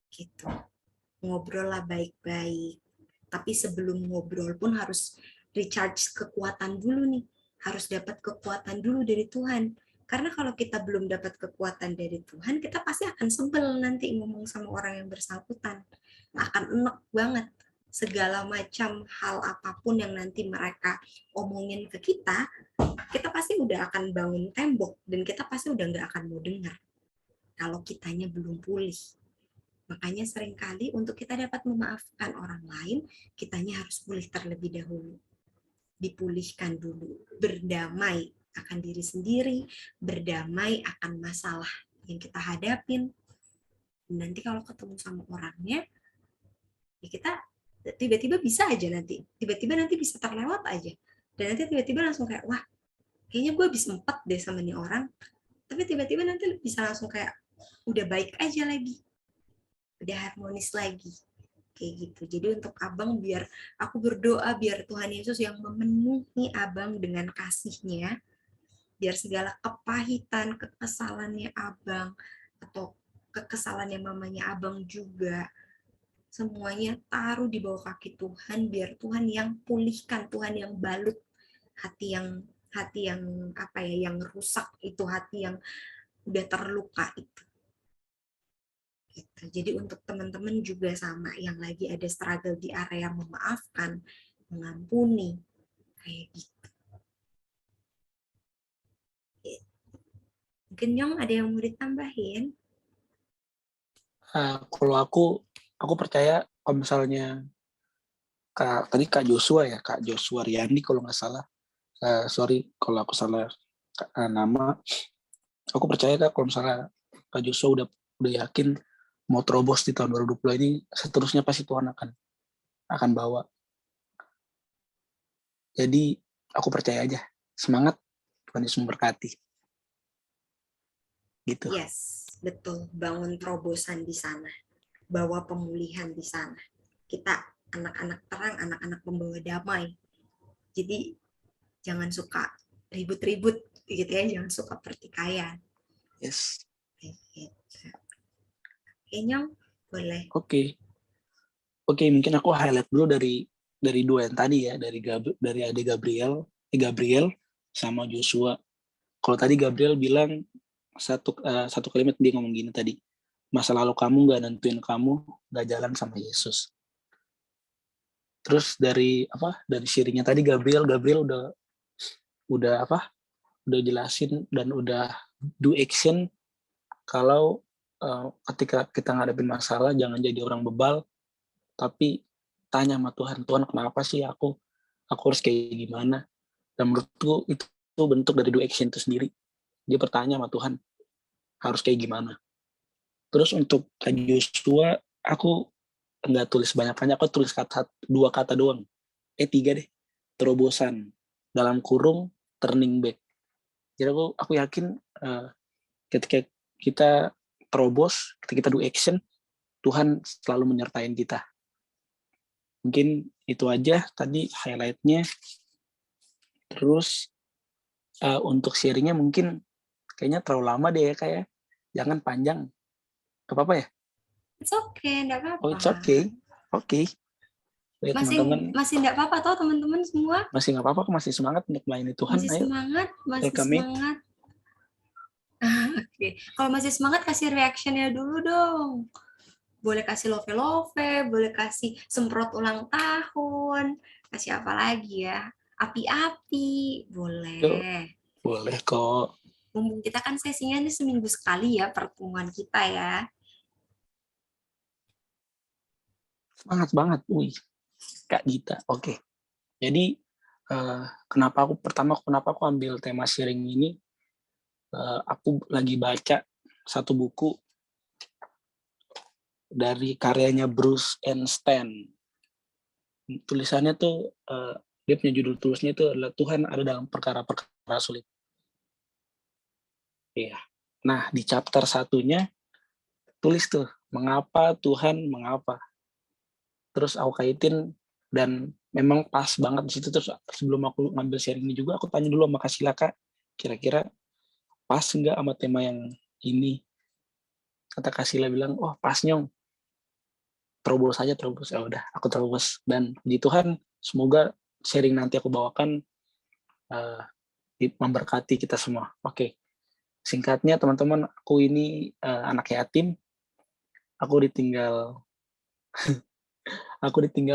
Gitu. Ngobrol lah baik-baik. Tapi sebelum ngobrol pun harus recharge kekuatan dulu nih. Harus dapat kekuatan dulu dari Tuhan. Karena kalau kita belum dapat kekuatan dari Tuhan, kita pasti akan sebel nanti ngomong sama orang yang bersangkutan. Akan enek banget. Segala macam hal apapun yang nanti mereka omongin ke kita pasti udah akan bangun tembok. Dan kita pasti udah nggak akan mau dengar. Kalau kitanya belum pulih. Makanya seringkali untuk kita dapat memaafkan orang lain, kitanya harus pulih terlebih dahulu. Dipulihkan dulu, berdamai akan diri sendiri, berdamai akan masalah yang kita hadapin. Nanti kalau ketemu sama orangnya, ya kita tiba-tiba bisa aja nanti. Tiba-tiba nanti bisa terlewat aja. Dan nanti tiba-tiba langsung kayak, wah, kayaknya gue habis empet deh sama nih orang. Tapi tiba-tiba nanti bisa langsung kayak, udah baik aja lagi. Udah harmonis lagi kayak gitu. Jadi untuk abang, biar aku berdoa biar Tuhan Yesus yang memenuhi abang dengan kasih-Nya, biar segala kepahitan, kekesalannya abang atau kekesalannya mamanya abang juga, semuanya taruh di bawah kaki Tuhan, biar Tuhan yang pulihkan, Tuhan yang balut hati yang apa ya, yang rusak itu, hati yang udah terluka itu. Gitu. Jadi untuk teman-teman juga sama, yang lagi ada struggle di area memaafkan, mengampuni, kayak gitu. Mungkin Nyong ada yang mau ditambahin? Kalau aku percaya kalau misalnya tadi Kak Joshua Riyandi kalau nggak salah, sorry kalau aku salah nama, aku percaya Kak kalau misalnya Kak Joshua udah yakin mau terobos di tahun 2020 ini, seterusnya pasti Tuhan akan bawa. Jadi aku percaya aja, semangat, Tuhan Yesus memberkati. Gitu. Yes, betul. Bangun terobosan di sana, bawa pemulihan di sana. Kita anak-anak terang, anak-anak pembawa damai. Jadi jangan suka ribut-ribut gitu ya, jangan suka pertikaian. Yes. Gitu. Oke, Nyong, boleh. Oke, mungkin aku highlight dulu dari dua yang tadi ya, dari Ade Gabriel sama Joshua. Kalau tadi Gabriel bilang satu kalimat, dia ngomong gini tadi, masa lalu kamu nggak nentuin kamu nggak jalan sama Yesus. Terus dari sharingnya tadi Gabriel udah jelasin dan udah do action kalau ketika kita ngadepin masalah jangan jadi orang bebal, tapi tanya sama Tuhan, kenapa sih aku harus kayak gimana? Dan menurutku itu bentuk dari do action itu sendiri. Dia bertanya sama Tuhan, harus kayak gimana? Terus untuk Kak Joshua, aku nggak tulis banyak-banyak, aku tulis 2 kata doang. 3 deh. Terobosan. Dalam kurung, turning back. Jadi aku yakin ketika kita terobos, ketika kita do action, Tuhan selalu menyertain kita. Mungkin itu aja tadi highlight-nya. Terus untuk sharing-nya mungkin kayaknya terlalu lama deh ya, kayak jangan panjang. Gak apa-apa ya? It's okay, enggak apa-apa. Oh, it's okay. Oke. Okay. Masih enggak apa-apa toh teman-teman semua? Masih enggak apa-apa, masih semangat untuk melayani Tuhan. Masih ayo. Semangat. Oke. Okay. Kalau masih semangat, kasih reaction-nya dulu dong. Boleh kasih love, boleh kasih semprot ulang tahun, kasih apa lagi ya? Api-api, boleh. Yo, boleh kok. Mumpung kita kan sesinya ini seminggu sekali ya pertemuan kita ya. Semangat banget, Kak Gita. Oke. Jadi kenapa aku ambil tema sharing ini? Aku lagi baca satu buku dari karyanya Bruce and Stan. Tulisannya tuh dia punya judul tulisnya itu adalah Tuhan ada dalam perkara-perkara sulit. Iya. Nah, di chapter 1-nya tulis tuh, mengapa Tuhan mengapa. Terus aku kaitin dan memang pas banget di situ. Terus sebelum aku ngambil sharing ini juga aku tanya dulu sama Kak Sila, Kak, kira-kira pas nggak sama tema yang ini. Kata Kasila bilang, oh pas Nyong, terobos aja terobos. Ya udah, aku terobos. Dan puji Tuhan, semoga sharing nanti aku bawakan memberkati kita semua. Oke, singkatnya teman-teman, aku ini anak yatim. Aku ditinggal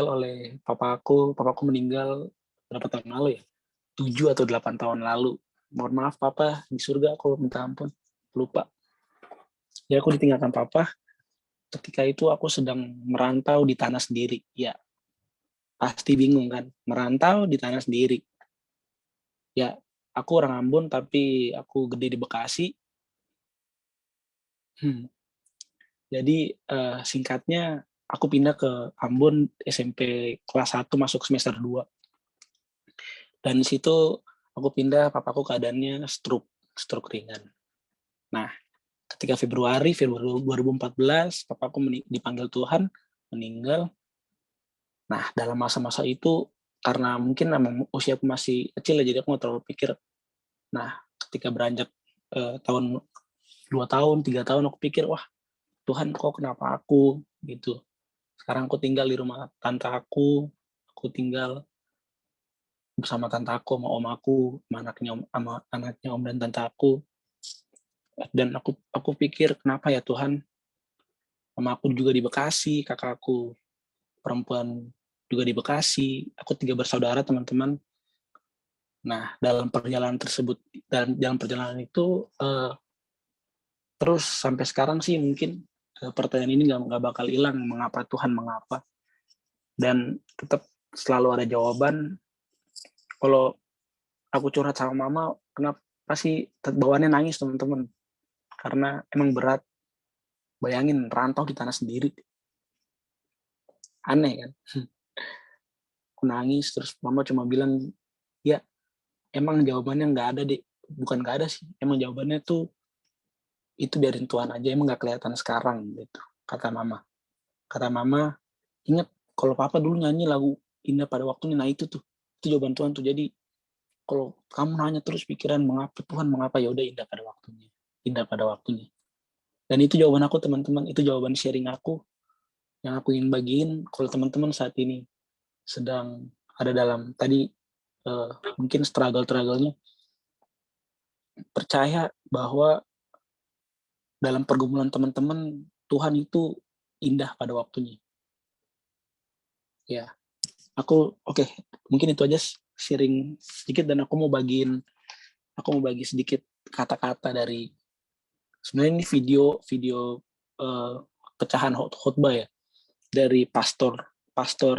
oleh papaku. Papaku meninggal berapa tahun lalu ya? 7 atau 8 tahun lalu. Mohon maaf papa, di surga aku minta ampun, lupa. Ya aku ditinggalkan papa. Ketika itu aku sedang merantau di tanah sendiri. Ya, pasti bingung kan, merantau di tanah sendiri. Ya, aku orang Ambon tapi aku gede di Bekasi. Jadi singkatnya aku pindah ke Ambon SMP kelas 1 masuk semester 2. Dan di situ aku pindah, papaku keadaannya stroke ringan. Nah, ketika Februari 2014, papaku dipanggil Tuhan, meninggal. Nah, dalam masa-masa itu, karena mungkin memang usiaku masih kecil ya, jadi aku nggak terlalu pikir. Nah, ketika beranjak tahun 2 tahun, 3 tahun, aku pikir, wah Tuhan kok kenapa aku gitu. Sekarang aku tinggal di rumah tante aku tinggal bersama tante aku, sama om aku, sama anaknya om dan tante aku. Dan aku pikir kenapa ya Tuhan, mama aku juga di Bekasi, kakakku perempuan juga di Bekasi, aku 3 bersaudara teman-teman. Nah, dalam perjalanan itu terus sampai sekarang sih mungkin pertanyaan ini nggak bakal hilang, mengapa Tuhan, mengapa, dan tetap selalu ada jawaban. Kalau aku curhat sama mama, kenapa sih bawaannya nangis teman-teman, karena emang berat. Bayangin rantau di tanah sendiri, aneh kan. Aku nangis, terus mama cuma bilang, ya emang jawabannya nggak ada deh, bukan nggak ada sih, emang jawabannya tuh itu biarin Tuhan aja, emang nggak kelihatan sekarang gitu, kata mama. Ingat kalau papa dulu nyanyi lagu Indah Pada Waktunya, nah itu jawaban Tuhan tuh. Jadi kalau kamu nanya terus pikiran mengapa Tuhan, mengapa, ya udah indah pada waktunya. Dan itu jawaban aku teman-teman, itu jawaban sharing aku yang aku ingin bagiin. Kalau teman-teman saat ini sedang ada dalam tadi mungkin struggle-nya, percaya bahwa dalam pergumulan teman-teman, Tuhan itu indah pada waktunya. Ya, oke, mungkin itu aja sharing sedikit, dan aku mau bagi sedikit kata-kata dari, sebenarnya ini video pecahan khotbah ya, dari Pastor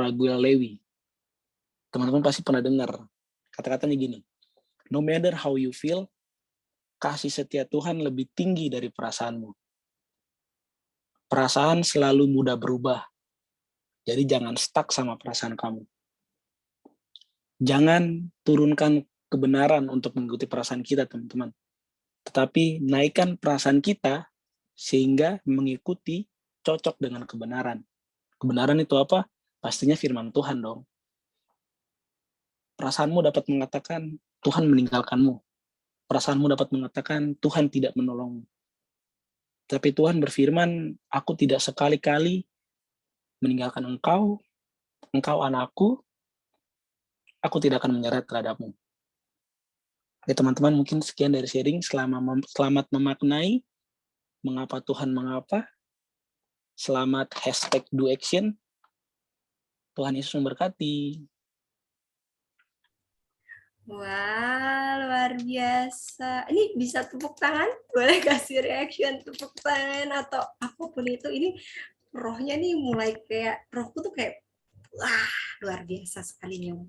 Raguel Lewi. Teman-teman pasti pernah dengar. Kata-katanya gini, no matter how you feel, kasih setia Tuhan lebih tinggi dari perasaanmu. Perasaan selalu mudah berubah. Jadi jangan stuck sama perasaan kamu. Jangan turunkan kebenaran untuk mengikuti perasaan kita, teman-teman. Tetapi naikkan perasaan kita sehingga mengikuti cocok dengan kebenaran. Kebenaran itu apa? Pastinya firman Tuhan dong. Perasaanmu dapat mengatakan Tuhan meninggalkanmu. Perasaanmu dapat mengatakan Tuhan tidak menolongmu. Tapi Tuhan berfirman, aku tidak sekali-kali meninggalkan engkau anakku, aku tidak akan menyerah terhadapmu. Oke teman-teman, mungkin sekian dari sharing. Selamat memaknai mengapa Tuhan mengapa. Selamat #doaction. Tuhan Yesus memberkati. Wah, luar biasa. Ini bisa tepuk tangan? Boleh kasih reaction tepuk tangan atau apapun itu. Ini rohnya nih mulai kayak, rohku tuh kayak, wah, luar biasa sekali Nyong.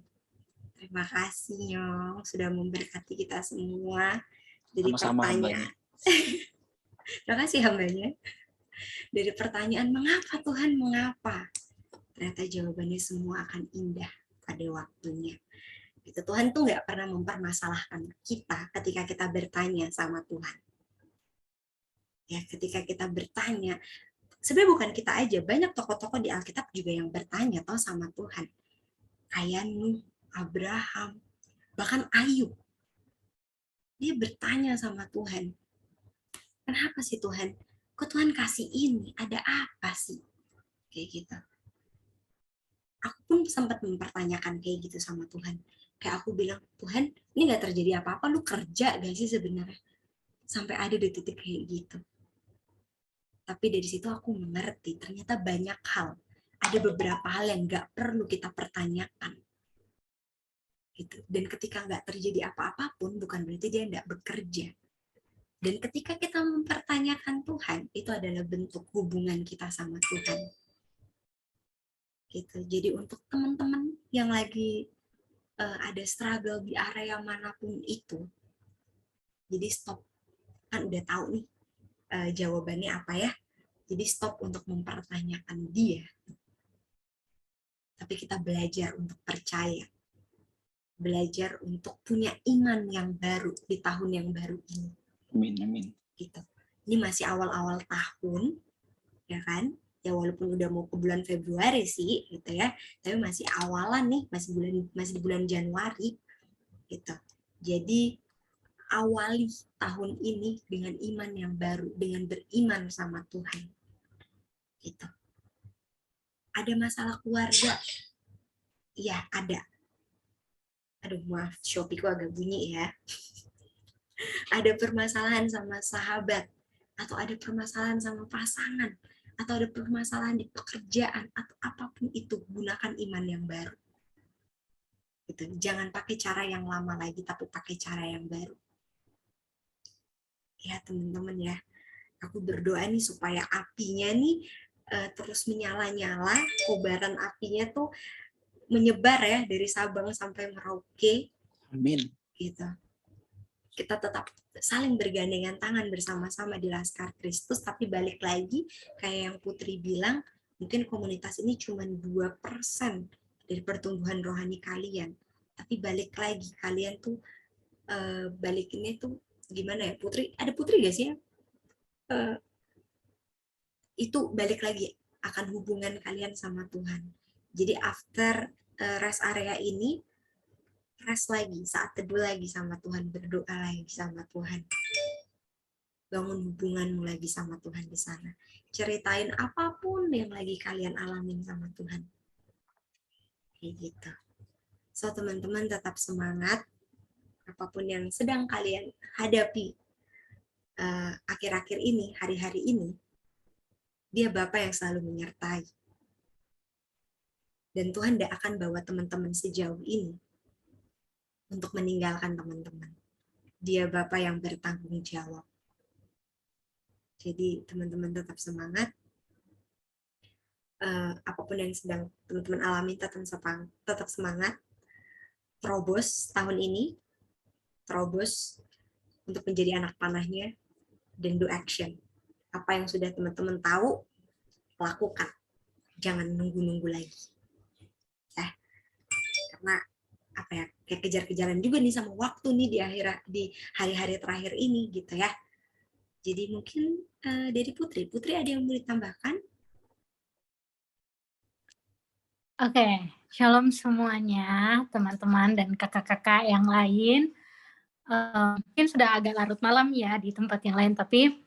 Terima kasih Nyong, sudah memberkati kita semua. Dari pertanyaan. Terima kasih hambanya. Dari pertanyaan, mengapa Tuhan, mengapa? Ternyata jawabannya semua akan indah pada waktunya. Gitu. Tuhan tuh nggak pernah mempermasalahkan kita ketika kita bertanya sama Tuhan. Ya, ketika kita bertanya, sebenarnya bukan kita aja, banyak tokoh-tokoh di Alkitab juga yang bertanya toh sama Tuhan. Kayak Nuh, Abraham, bahkan Ayub. dia bertanya sama Tuhan, kenapa sih Tuhan? Kok Tuhan kasih ini? Ada apa sih? Kayak gitu. Aku pun sempat mempertanyakan kayak gitu sama Tuhan. Kayak aku bilang, Tuhan, ini gak terjadi apa-apa, lu kerja gak sih sebenarnya? Sampai ada di titik kayak gitu. Tapi dari situ aku mengerti, ternyata banyak hal. Ada beberapa hal yang gak perlu kita pertanyakan. Gitu. Dan ketika gak terjadi apa-apa pun, bukan berarti dia gak bekerja. Dan ketika kita mempertanyakan Tuhan, itu adalah bentuk hubungan kita sama Tuhan. Gitu. Jadi untuk teman-teman yang lagi ada struggle di area manapun itu, jadi stop. Kan udah tahu nih jawabannya apa ya. Jadi stop untuk mempertanyakan dia. Tapi kita belajar untuk percaya. Belajar untuk punya iman yang baru di tahun yang baru ini. Amin, amin. Gitu. Ini masih awal-awal tahun, ya kan? Ya walaupun udah mau ke bulan Februari sih, gitu ya. Tapi masih awalan nih, masih di bulan Januari, gitu. Jadi awali tahun ini dengan iman yang baru, dengan beriman sama Tuhan. Gitu. Ada masalah keluarga? Iya, ada. Aduh, maaf, Shopee-ku agak bunyi ya. Ada permasalahan sama sahabat, atau ada permasalahan sama pasangan, atau ada permasalahan di pekerjaan, atau apapun itu, gunakan iman yang baru. Gitu. Jangan pakai cara yang lama lagi, tapi pakai cara yang baru. Ya teman-teman ya, aku berdoa nih supaya apinya nih terus menyala-nyala, kobaran apinya tuh menyebar ya dari Sabang sampai Merauke. Amin. Gitu. Kita tetap saling bergandengan tangan bersama-sama di Laskar Kristus, tapi balik lagi kayak yang Putri bilang, mungkin komunitas ini cuma 2% dari pertumbuhan rohani kalian. Tapi balik lagi, kalian tuh balikinnya tuh gimana ya, Putri? Ada Putri gak sih ya? Itu balik lagi akan hubungan kalian sama Tuhan. Jadi after rest area ini, rest lagi, saat teduh lagi sama Tuhan, berdoa lagi sama Tuhan. Bangun hubunganmu lagi sama Tuhan di sana. Ceritain apapun yang lagi kalian alamin sama Tuhan. Kayak gitu. So teman-teman tetap semangat, apapun yang sedang kalian hadapi akhir-akhir ini, hari-hari ini, dia Bapa yang selalu menyertai. Dan Tuhan tidak akan bawa teman-teman sejauh ini untuk meninggalkan teman-teman. Dia Bapa yang bertanggung jawab. Jadi teman-teman tetap semangat. Apapun yang sedang teman-teman alami tetap semangat. Terobos tahun ini. Terobos untuk menjadi anak panahnya. Dan do action. Apa yang sudah teman-teman tahu, lakukan. Jangan nunggu-nunggu lagi. Karena apa ya, kayak kejar-kejaran juga nih sama waktu nih di hari-hari terakhir ini gitu ya. Jadi mungkin dari Putri ada yang mau ditambahkan? Oke, shalom semuanya teman-teman dan kakak-kakak yang lain. Mungkin sudah agak larut malam ya di tempat yang lain, tapi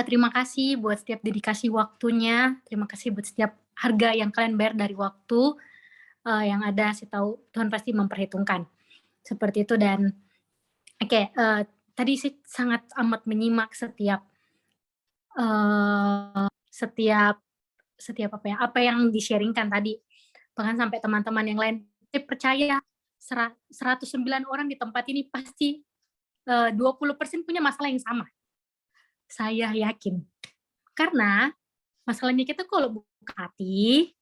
terima kasih buat setiap dedikasi waktunya, terima kasih buat setiap harga yang kalian bayar dari waktu. Yang ada saya tahu Tuhan pasti memperhitungkan seperti itu. Dan tadi sih sangat amat menyimak setiap apa yang di-sharingkan tadi, bahkan sampai teman-teman yang lain. Saya percaya 109 orang di tempat ini pasti 20% punya masalah yang sama. Saya yakin, karena masalahnya kita kalau buka hati,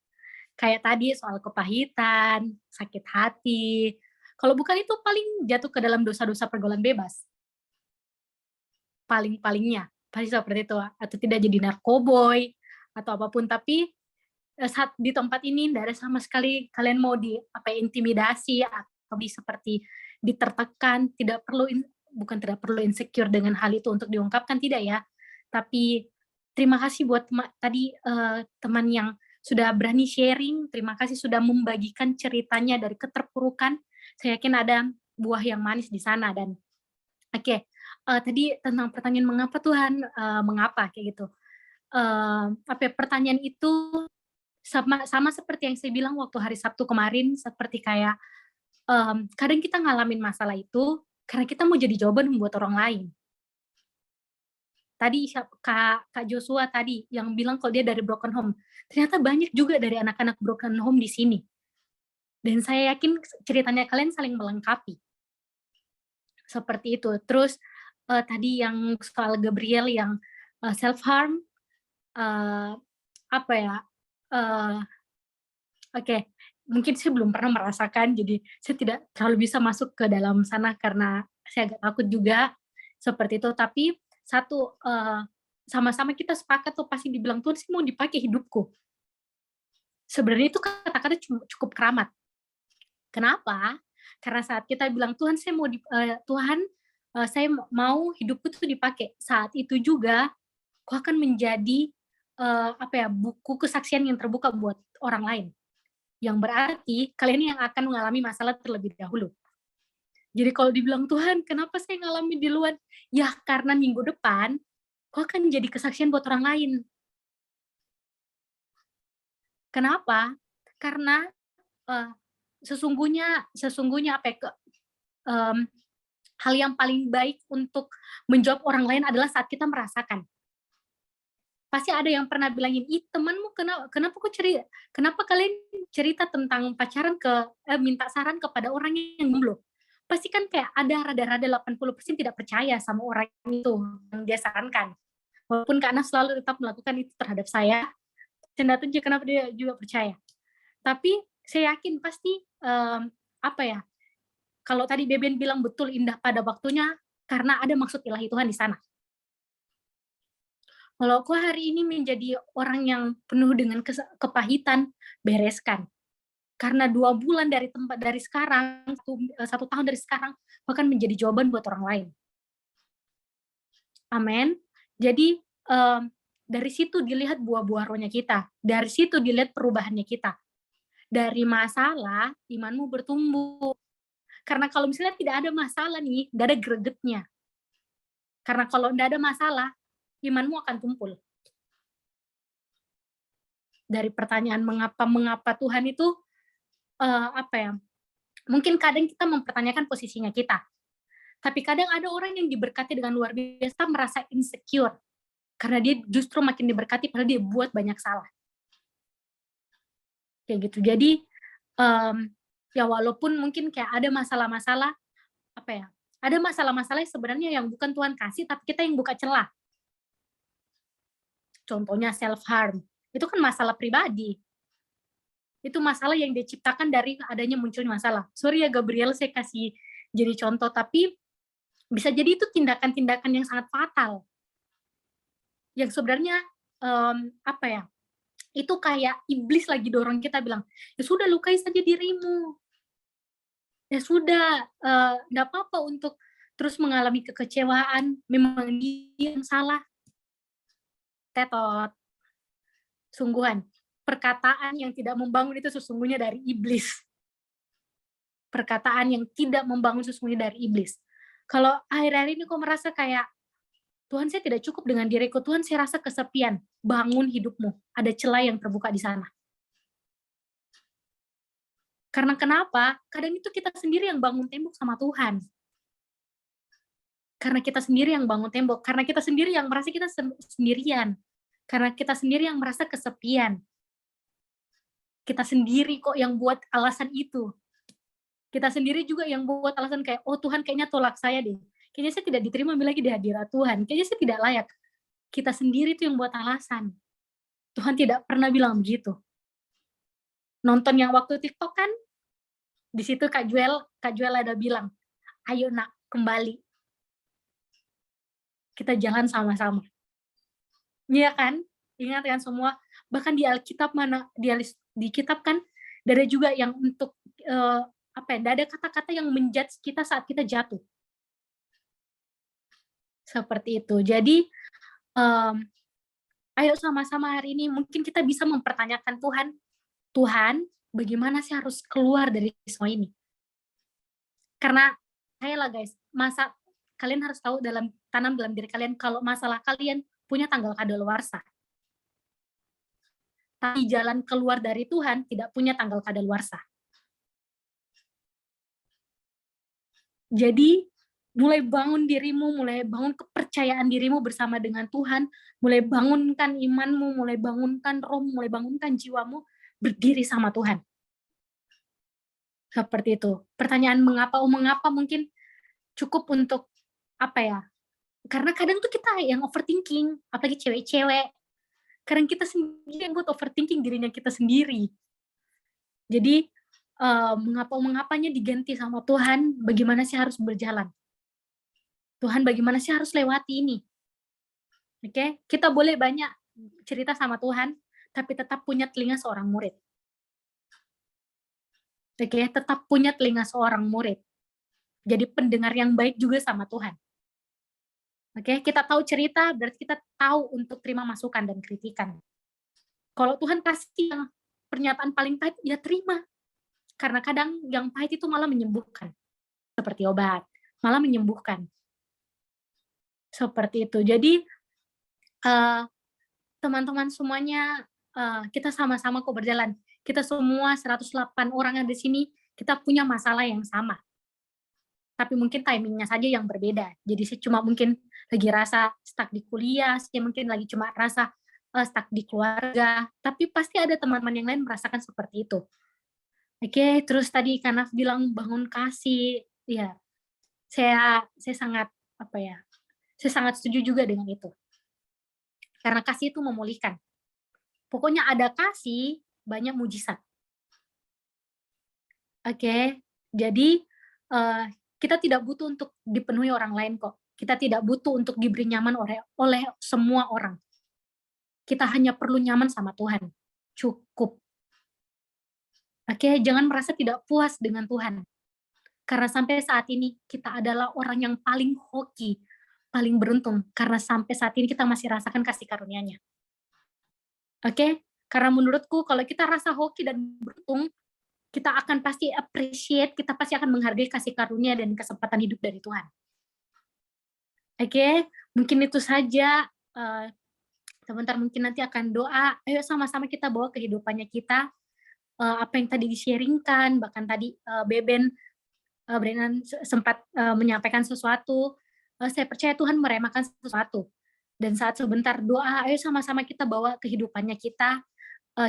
kayak tadi soal kepahitan, sakit hati. Kalau bukan itu paling jatuh ke dalam dosa-dosa pergaulan bebas. Paling-palingnya. Pasti seperti itu. Atau tidak jadi narkoboy, atau apapun. Tapi saat di tempat ini tidak ada sama sekali kalian mau intimidasi, atau seperti ditertekan. Bukan tidak perlu insecure dengan hal itu untuk diungkapkan, tidak ya. Tapi terima kasih buat tadi teman yang sudah berani sharing, terima kasih sudah membagikan ceritanya dari keterpurukan. Saya yakin ada buah yang manis di sana, dan Oke, tadi tentang pertanyaan mengapa Tuhan, mengapa kayak gitu. Pertanyaan itu sama seperti yang saya bilang waktu hari Sabtu kemarin, seperti kayak, kadang kita ngalamin masalah itu karena kita mau jadi jawaban buat orang lain. Tadi Kak Joshua tadi yang bilang kalau dia dari broken home, ternyata banyak juga dari anak-anak broken home di sini. Dan saya yakin ceritanya kalian saling melengkapi. Seperti itu. Terus, tadi yang soal Gabriel yang, self harm, oke, mungkin saya belum pernah merasakan, jadi saya tidak terlalu bisa masuk ke dalam sana karena saya agak takut juga, seperti itu. Tapi satu, sama-sama kita sepakat tuh pasti dibilang, "Tuhan sih mau dipakai hidupku." Sebenarnya itu kata-kata cukup keramat. Kenapa? Karena saat kita bilang, "Tuhan saya mau hidupku tuh dipakai." Saat itu juga kau akan menjadi, buku kesaksian yang terbuka buat orang lain. Yang berarti kalian yang akan mengalami masalah terlebih dahulu. Jadi kalau dibilang, "Tuhan, kenapa saya ngalami duluan?" Ya karena minggu depan kau akan jadi kesaksian buat orang lain. Kenapa? Karena, sesungguhnya hal yang paling baik untuk menjawab orang lain adalah saat kita merasakan. Pasti ada yang pernah bilangin, "Ih, temanmu kenapa kalian cerita tentang pacaran minta saran kepada orang yang jomblo?" Pasti kan kayak ada rada-rada 80% tidak percaya sama orang itu yang dia sarankan. Walaupun Kak Ana selalu tetap melakukan itu terhadap saya, saya nggak tahu kenapa dia juga percaya. Tapi saya yakin pasti, kalau tadi Beben bilang betul indah pada waktunya, karena ada maksud ilahi Tuhan di sana. Kalau aku hari ini menjadi orang yang penuh dengan kepahitan, bereskan. Karena 2 bulan dari sekarang, 1 tahun dari sekarang, bahkan menjadi jawaban buat orang lain. Amin. Jadi, dari situ dilihat buah-buah rohnya kita. Dari situ dilihat perubahannya kita. Dari masalah, imanmu bertumbuh. Karena kalau misalnya tidak ada masalah nih, nggak ada gregetnya. Karena kalau nggak ada masalah, imanmu akan tumpul. Dari pertanyaan mengapa Tuhan itu, mungkin kadang kita mempertanyakan posisinya kita. Tapi kadang ada orang yang diberkati dengan luar biasa merasa insecure. Karena dia justru makin diberkati padahal dia buat banyak salah. Kayak gitu. Jadi, ya walaupun mungkin kayak ada masalah-masalah, ada masalah-masalah sebenarnya yang bukan Tuhan kasih, tapi kita yang buka celah. Contohnya self harm. Itu kan masalah pribadi. Itu masalah yang diciptakan dari adanya munculnya masalah. Sorry ya Gabriel, saya kasih jadi contoh, tapi bisa jadi itu tindakan-tindakan yang sangat fatal. Yang sebenarnya, itu kayak iblis lagi dorong kita bilang, "Ya sudah lukai saja dirimu. Ya sudah, nggak apa-apa untuk terus mengalami kekecewaan, memang dia yang salah." Tetot. Sungguhan, perkataan yang tidak membangun itu sesungguhnya dari iblis. Perkataan yang tidak membangun sesungguhnya dari iblis. Kalau akhir-akhir ini kok merasa kayak, "Tuhan, saya tidak cukup dengan diriku, Tuhan saya rasa kesepian." Bangun hidupmu, ada celah yang terbuka di sana. Karena kenapa? Kadang itu kita sendiri yang bangun tembok sama Tuhan. Karena kita sendiri yang bangun tembok, karena kita sendiri yang merasa kita sendirian. Karena kita sendiri yang merasa kesepian. Kita sendiri kok yang buat alasan itu. Kita sendiri juga yang buat alasan kayak, "Oh Tuhan kayaknya tolak saya deh. Kayaknya saya tidak diterima lagi di hadirat Tuhan. Kayaknya saya tidak layak." Kita sendiri itu yang buat alasan. Tuhan tidak pernah bilang begitu. Nonton yang waktu TikTok kan, di situ Kak Joel ada bilang, "Ayo nak, kembali. Kita jalan sama-sama." Iya kan? Ingat kan semua? Bahkan di Alkitab di kitab kan, ada juga yang untuk, ada kata-kata yang menjudge kita saat kita jatuh. Seperti itu. Jadi, ayo sama-sama hari ini mungkin kita bisa mempertanyakan Tuhan, "Tuhan, bagaimana sih harus keluar dari semua ini?" Karena guys, kalian harus tahu tanam dalam diri kalian kalau masalah kalian punya tanggal kadaluarsa. Tapi jalan keluar dari Tuhan tidak punya tanggal kadaluarsa. Jadi mulai bangun dirimu, mulai bangun kepercayaan dirimu bersama dengan Tuhan, mulai bangunkan imanmu, mulai bangunkan rohmu, mulai bangunkan jiwamu, berdiri sama Tuhan. Seperti itu. Pertanyaan mengapa mungkin cukup untuk apa ya? Karena kadang tuh kita yang overthinking, apalagi cewek-cewek. Kadang kita sendiri yang buat overthinking dirinya kita sendiri. Jadi mengapa-mengapanya diganti sama Tuhan, bagaimana sih harus berjalan? Tuhan bagaimana sih harus lewati ini? Oke, kita boleh banyak cerita sama Tuhan, tapi tetap punya telinga seorang murid. Oke, tetap punya telinga seorang murid. Jadi pendengar yang baik juga sama Tuhan. Oke, kita tahu cerita, berarti kita tahu untuk terima masukan dan kritikan. Kalau Tuhan kasih yang pernyataan paling pahit, ya terima. Karena kadang yang pahit itu malah menyembuhkan. Seperti obat, malah menyembuhkan. Seperti itu. Jadi, teman-teman semuanya, kita sama-sama kok berjalan. Kita semua 108 orang yang di sini, kita punya masalah yang sama. Tapi mungkin timingnya saja yang berbeda. Jadi saya cuma mungkin lagi rasa stuck di kuliah, saya mungkin lagi cuma rasa stuck di keluarga, tapi pasti ada teman-teman yang lain merasakan seperti itu. Oke, terus tadi Kanaf bilang bangun kasih, ya saya sangat saya sangat setuju juga dengan itu. Karena kasih itu memulihkan. Pokoknya ada kasih, banyak mujizat. Oke, jadi kita tidak butuh untuk dipenuhi orang lain kok. Kita tidak butuh untuk diberi nyaman oleh semua orang. Kita hanya perlu nyaman sama Tuhan. Cukup. Oke, jangan merasa tidak puas dengan Tuhan. Karena sampai saat ini kita adalah orang yang paling hoki, paling beruntung. Karena sampai saat ini kita masih rasakan kasih karunia-Nya. Oke, karena menurutku kalau kita rasa hoki dan beruntung, kita akan pasti appreciate, kita pasti akan menghargai kasih karunia dan kesempatan hidup dari Tuhan. Oke, mungkin itu saja. Sebentar mungkin nanti akan doa. Ayo sama-sama kita bawa kehidupannya kita. Apa yang tadi di-sharingkan, bahkan tadi Brennan sempat menyampaikan sesuatu. Saya percaya Tuhan meremakan sesuatu. Dan saat sebentar doa, ayo sama-sama kita bawa kehidupannya kita.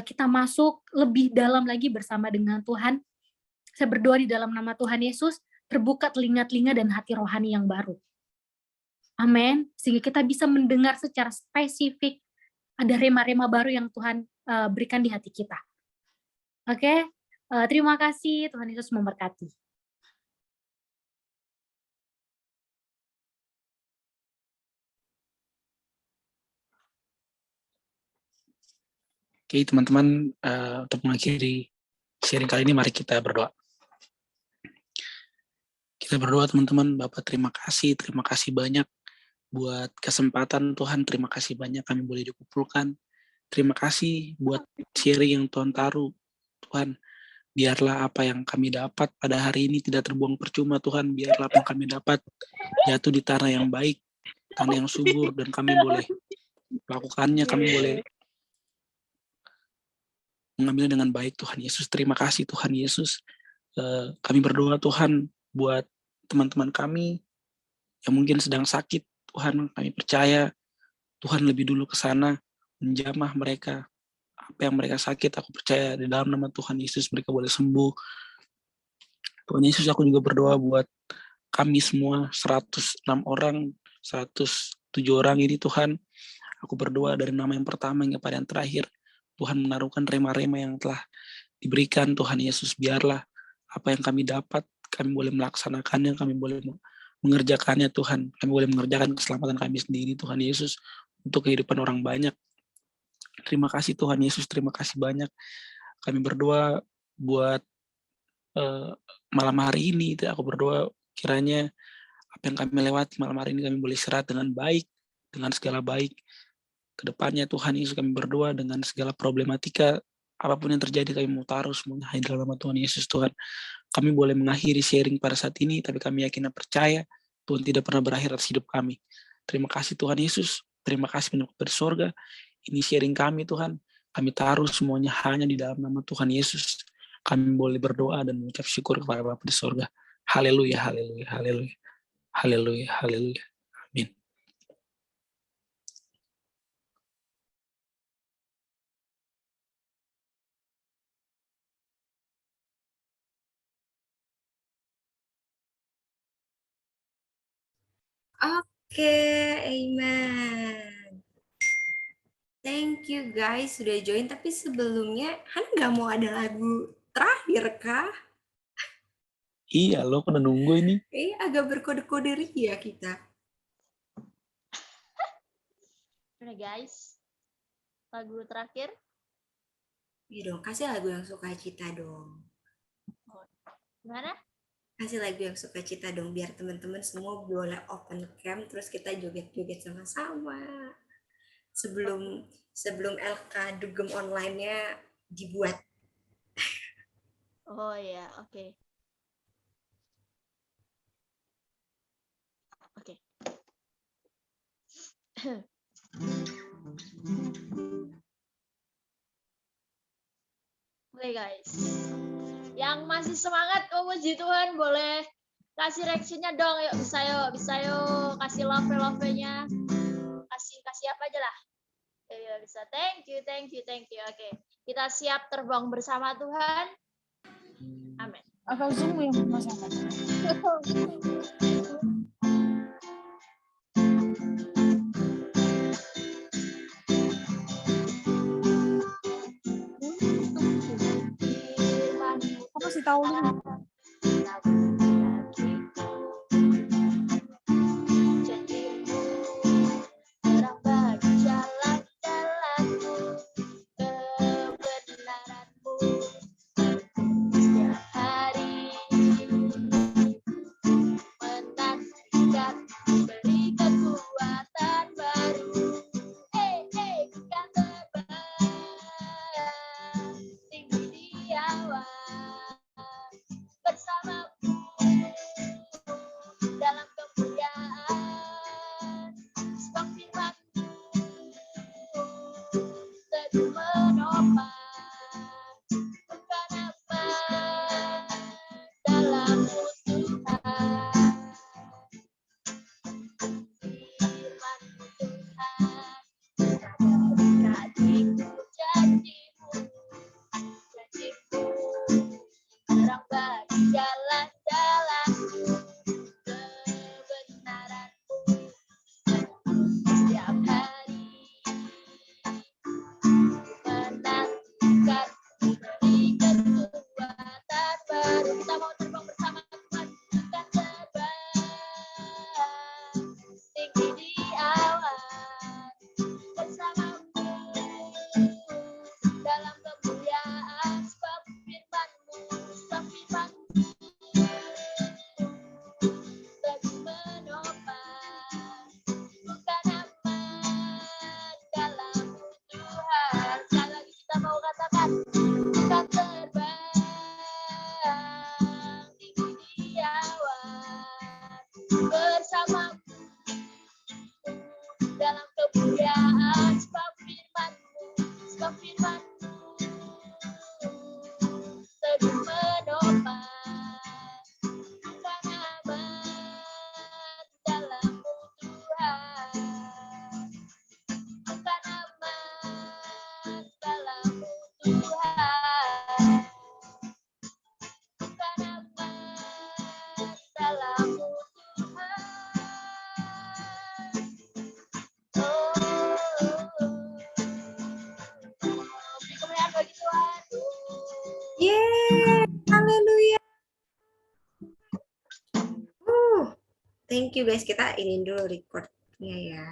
Kita masuk lebih dalam lagi bersama dengan Tuhan. Saya berdoa di dalam nama Tuhan Yesus, terbuka telinga-telinga dan hati rohani yang baru. Amin. Sehingga kita bisa mendengar secara spesifik, ada rema-rema baru yang Tuhan berikan di hati kita. Oke, terima kasih. Tuhan Yesus memberkati. Oke, teman-teman, untuk mengakhiri sharing kali ini, mari kita berdoa. Kita berdoa, teman-teman. Bapak, terima kasih banyak buat kesempatan Tuhan, terima kasih banyak kami boleh dikumpulkan. Terima kasih buat sharing yang Tuhan taruh. Tuhan, biarlah apa yang kami dapat pada hari ini tidak terbuang percuma, Tuhan. Biarlah apa yang kami dapat jatuh di tanah yang baik, tanah yang subur, dan kami boleh melakukannya, kami boleh mengambilnya dengan baik, Tuhan Yesus. Terima kasih, Tuhan Yesus. Kami berdoa, Tuhan, buat teman-teman kami yang mungkin sedang sakit, Tuhan, kami percaya Tuhan lebih dulu ke sana, menjamah mereka. Apa yang mereka sakit, aku percaya di dalam nama Tuhan Yesus mereka boleh sembuh. Tuhan Yesus, aku juga berdoa buat kami semua, 106 orang, 107 orang ini, Tuhan. Aku berdoa dari nama yang pertama hingga pada yang terakhir, Tuhan menaruhkan rema-rema yang telah diberikan, Tuhan Yesus. Biarlah apa yang kami dapat, kami boleh melaksanakannya, kami boleh mengerjakannya, Tuhan. Kami boleh mengerjakan keselamatan kami sendiri, Tuhan Yesus, untuk kehidupan orang banyak. Terima kasih, Tuhan Yesus, terima kasih banyak. Kami berdoa buat malam hari ini. Aku berdoa kiranya apa yang kami lewati malam hari ini kami boleh istirahat dengan baik, dengan segala baik. Kedepannya, Tuhan Yesus, kami berdoa dengan segala problematika, apapun yang terjadi, kami mau taruh semuanya di dalam nama Tuhan Yesus, Tuhan. Kami boleh mengakhiri sharing pada saat ini, tapi kami yakin dan percaya Tuhan tidak pernah berakhir atas hidup kami. Terima kasih Tuhan Yesus. Terima kasih penyembuh di sorga. Ini sharing kami Tuhan. Kami taruh semuanya hanya di dalam nama Tuhan Yesus. Kami boleh berdoa dan mengucap syukur kepada Bapa di sorga. Haleluya, haleluya, haleluya. Haleluya, haleluya. Amin. Oke, amen. Thank you guys sudah join. Tapi sebelumnya, Han nggak mau ada lagu terakhir kah? Iya, lo pada nunggu ini. Agak berkode-kode ria kita. Udah guys, lagu terakhir. Iya dong, kasih lagu yang sukacita dong. Gimana? Kasih lagu yang sukacita dong, biar teman-teman semua boleh open cam, terus kita joget-joget sama-sama. Sebelum LK Dugem online-nya dibuat. Oh ya, oke. Oke. Oke guys, yang masih semangat memuji Tuhan boleh kasih reaksinya dong. Yuk bisa yuk kasih love-nya. Kasih apa aja lah. Ayo bisa. Thank you. Oke, kita siap terbang bersama Tuhan. Amin. Apa Zoom yang masalah? Apa sih tahu lu? Thank you guys, kita ini dulu recordnya ya.